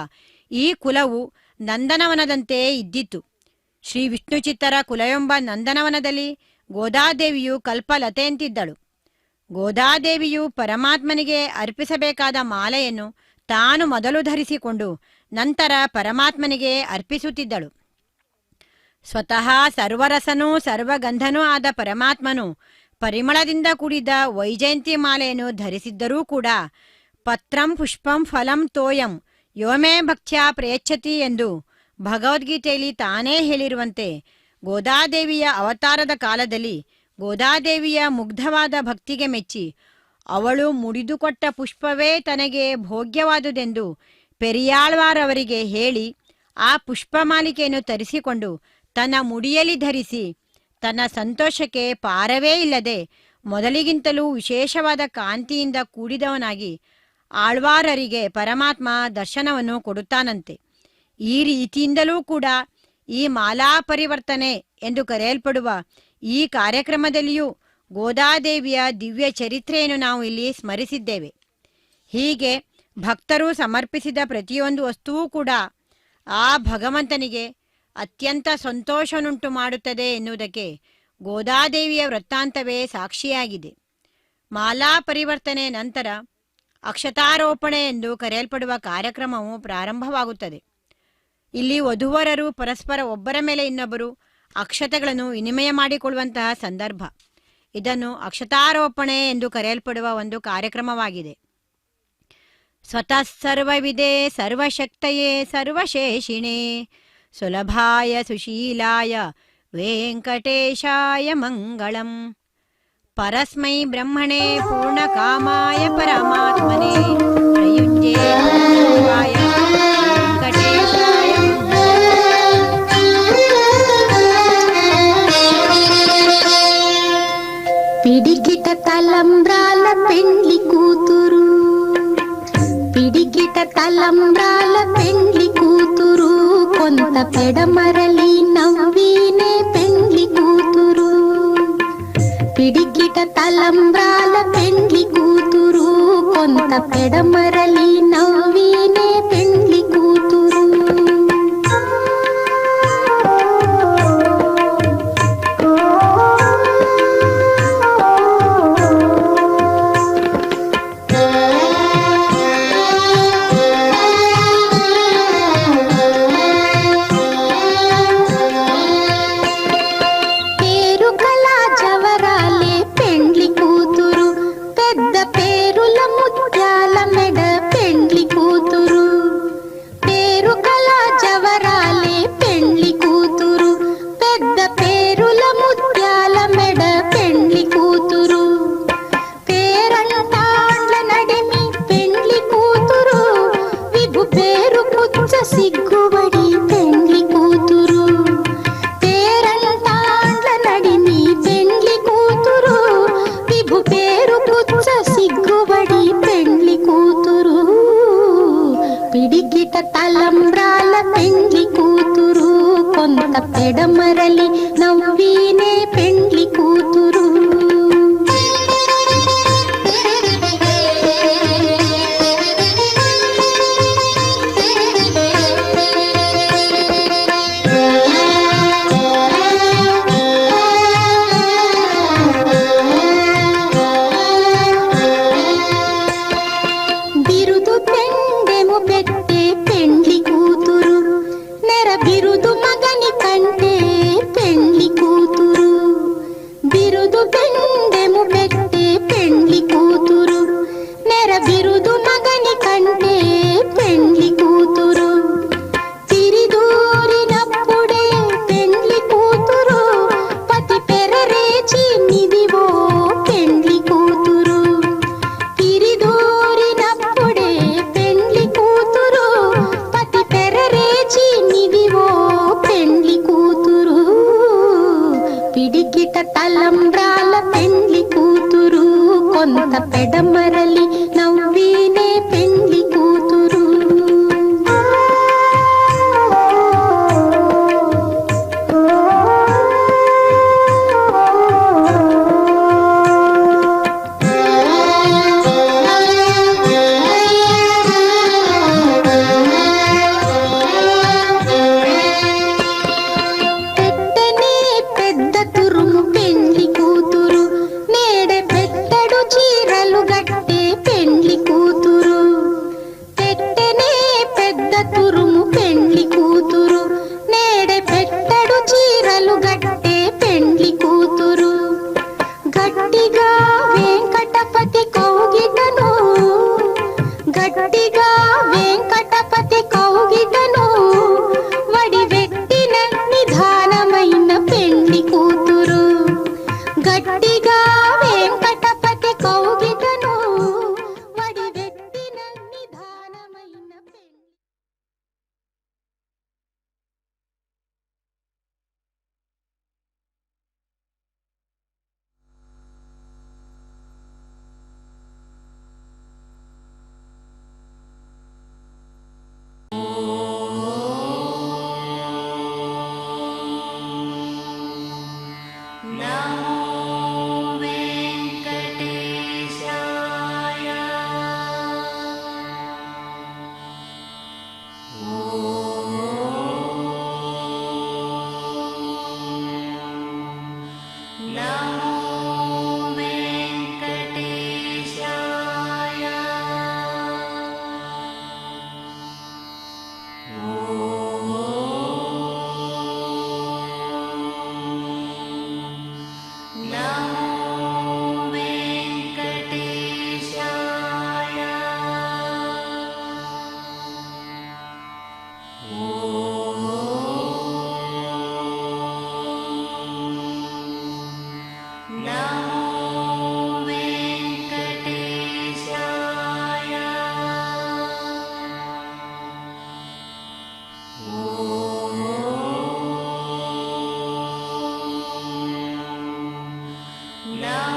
Speaker 2: ಈ ಕುಲವು ನಂದನವನದಂತೆ ಇದ್ದಿತು. ಶ್ರೀ ವಿಷ್ಣು ಚಿತ್ತರ ಕುಲವೆಂಬ ನಂದನವನದಲ್ಲಿ ಗೋದಾದೇವಿಯು ಕಲ್ಪಲತೆಯಂತಿದ್ದಳು. ಗೋದಾದೇವಿಯು ಪರಮಾತ್ಮನಿಗೆ ಅರ್ಪಿಸಬೇಕಾದ ಮಾಲೆಯನ್ನು ತಾನು ಮೊದಲು ಧರಿಸಿಕೊಂಡು ನಂತರ ಪರಮಾತ್ಮನಿಗೆ ಅರ್ಪಿಸುತ್ತಿದ್ದಳು. ಸ್ವತಃ ಸರ್ವರಸನೂ ಸರ್ವಗಂಧನೂ ಆದ ಪರಮಾತ್ಮನು ಪರಿಮಳದಿಂದ ಕೂಡಿದ ವೈಜಯಂತಿ ಮಾಲೆಯನ್ನು ಧರಿಸಿದ್ದರೂ ಕೂಡ ಪತ್ರಂ ಪುಷ್ಪಂ ಫಲಂ ತೋಯಂ ಯೋಮೇ ಭಕ್ತ್ಯಾ ಪ್ರಯಚ್ಛತಿ ಎಂದು ಭಗವದ್ಗೀತೆಯಲ್ಲಿ ತಾನೇ ಹೇಳಿರುವಂತೆ ಗೋದಾದೇವಿಯ ಅವತಾರದ ಕಾಲದಲ್ಲಿ ಗೋದಾದೇವಿಯ ಮುಗ್ಧವಾದ ಭಕ್ತಿಗೆ ಮೆಚ್ಚಿ ಅವಳು ಮುಡಿದುಕೊಟ್ಟ ಪುಷ್ಪವೇ ತನಗೆ ಭೋಗ್ಯವಾದುದೆಂದು ಪೆರಿಯಾಳ್ವಾರವರಿಗೆ ಹೇಳಿ ಆ ಪುಷ್ಪಮಾಲಿಕೆಯನ್ನು ತರಿಸಿಕೊಂಡು ತನ್ನ ಮುಡಿಯಲ್ಲಿ ಧರಿಸಿ ತನ್ನ ಸಂತೋಷಕ್ಕೆ ಪಾರವೇ ಇಲ್ಲದೆ ಮೊದಲಿಗಿಂತಲೂ ವಿಶೇಷವಾದ ಕಾಂತಿಯಿಂದ ಕೂಡಿದವನಾಗಿ ಆಳ್ವಾರರಿಗೆ ಪರಮಾತ್ಮ ದರ್ಶನವನ್ನು ಕೊಡುತ್ತಾನಂತೆ. ಈ ರೀತಿಯಿಂದಲೂ ಕೂಡ ಈ ಮಾಲಾ ಪರಿವರ್ತನೆ ಎಂದು ಕರೆಯಲ್ಪಡುವ ಈ ಕಾರ್ಯಕ್ರಮದಲ್ಲಿಯೂ ಗೋದಾದೇವಿಯ ದಿವ್ಯ ಚರಿತ್ರೆಯನ್ನು ನಾವು ಇಲ್ಲಿ ಸ್ಮರಿಸಿದ್ದೇವೆ. ಹೀಗೆ ಭಕ್ತರು ಸಮರ್ಪಿಸಿದ ಪ್ರತಿಯೊಂದು ವಸ್ತುವೂ ಕೂಡ ಆ ಭಗವಂತನಿಗೆ ಅತ್ಯಂತ ಸಂತೋಷವನ್ನುಂಟು ಮಾಡುತ್ತದೆ ಎನ್ನುವುದಕ್ಕೆ ಗೋದಾದೇವಿಯ ವೃತ್ತಾಂತವೇ ಸಾಕ್ಷಿಯಾಗಿದೆ. ಮಾಲಾ ಪರಿವರ್ತನೆ ನಂತರ ಅಕ್ಷತಾರೋಪಣೆ ಎಂದು ಕರೆಯಲ್ಪಡುವ ಕಾರ್ಯಕ್ರಮವು ಪ್ರಾರಂಭವಾಗುತ್ತದೆ. ಇಲ್ಲಿ ವಧುವರರು ಪರಸ್ಪರ ಒಬ್ಬರ ಮೇಲೆ ಇನ್ನೊಬ್ಬರು ಅಕ್ಷತೆಗಳನ್ನು ವಿನಿಮಯ ಮಾಡಿಕೊಳ್ಳುವಂತಹ ಸಂದರ್ಭ. ಇದನ್ನು ಅಕ್ಷತಾರೋಪಣೆ ಎಂದು ಕರೆಯಲ್ಪಡುವ ಒಂದು ಕಾರ್ಯಕ್ರಮವಾಗಿದೆ. ಸ್ವತಃ ಸರ್ವವಿದೆ ಸರ್ವಶಕ್ತಯೇ ಸರ್ವಶೇಷಿಣೇ ಸುಲಭಾಯ ಸುಶೀಲಾಯ ವೆಂಕಟೇಶಾಯ ಮಂಗಳಂ ಪರಸ್ಮೈ ಬ್ರಹ್ಮಣೇ ಪೂರ್ಣಕಾಮಾಯ ಪರಮಾತ್ಮನೇ ಪ್ರಯುಜ್ಯೇ ಶಿವಾಯ ವೆಂಕಟೇಶಾಯ
Speaker 3: పిడికిట తలంబ్రాల పెండ్లి కూతురు పిడికిట తలంబ్రాల పెండ్లి కూతురు కొంత పెడమరలి నవ్వీనే పెండ్లి కూతురు పిడికిట తలంబ్రాల పెండ్లి కూతురు కొంత పెడమరలి నవ్వీనే పెండ్లి కూతురు సిగ్గుబడి పెండ్లి కూతురు పేరంటాండ్ల నడిమి పెండ్లి కూతురు విభు పేరు పుచ్చ సిగ్గుబడి పెండ్లి కూతురు పిడికిట తలంబ్రాల పెండ్లి కూతురు కొంత పెడమరలి నవ్వీనే పెండ్లి కూతురు బిరుదు తురుము పెండ్లి కూతురు నేడే పెట్టడు చీరలు గట్టే పెండ్లి కూతురు గట్టిగా వెంకటపతి కౌగిటను గట్టిగా వెంకటపతి కౌగిటను వడివెట్టిన నిధానమైన పెండ్లి కూతురు గట్టిగా వెంకటపతి కౌగిటను వడివెట్టిన నిధానమైన పెండ్లి
Speaker 4: Now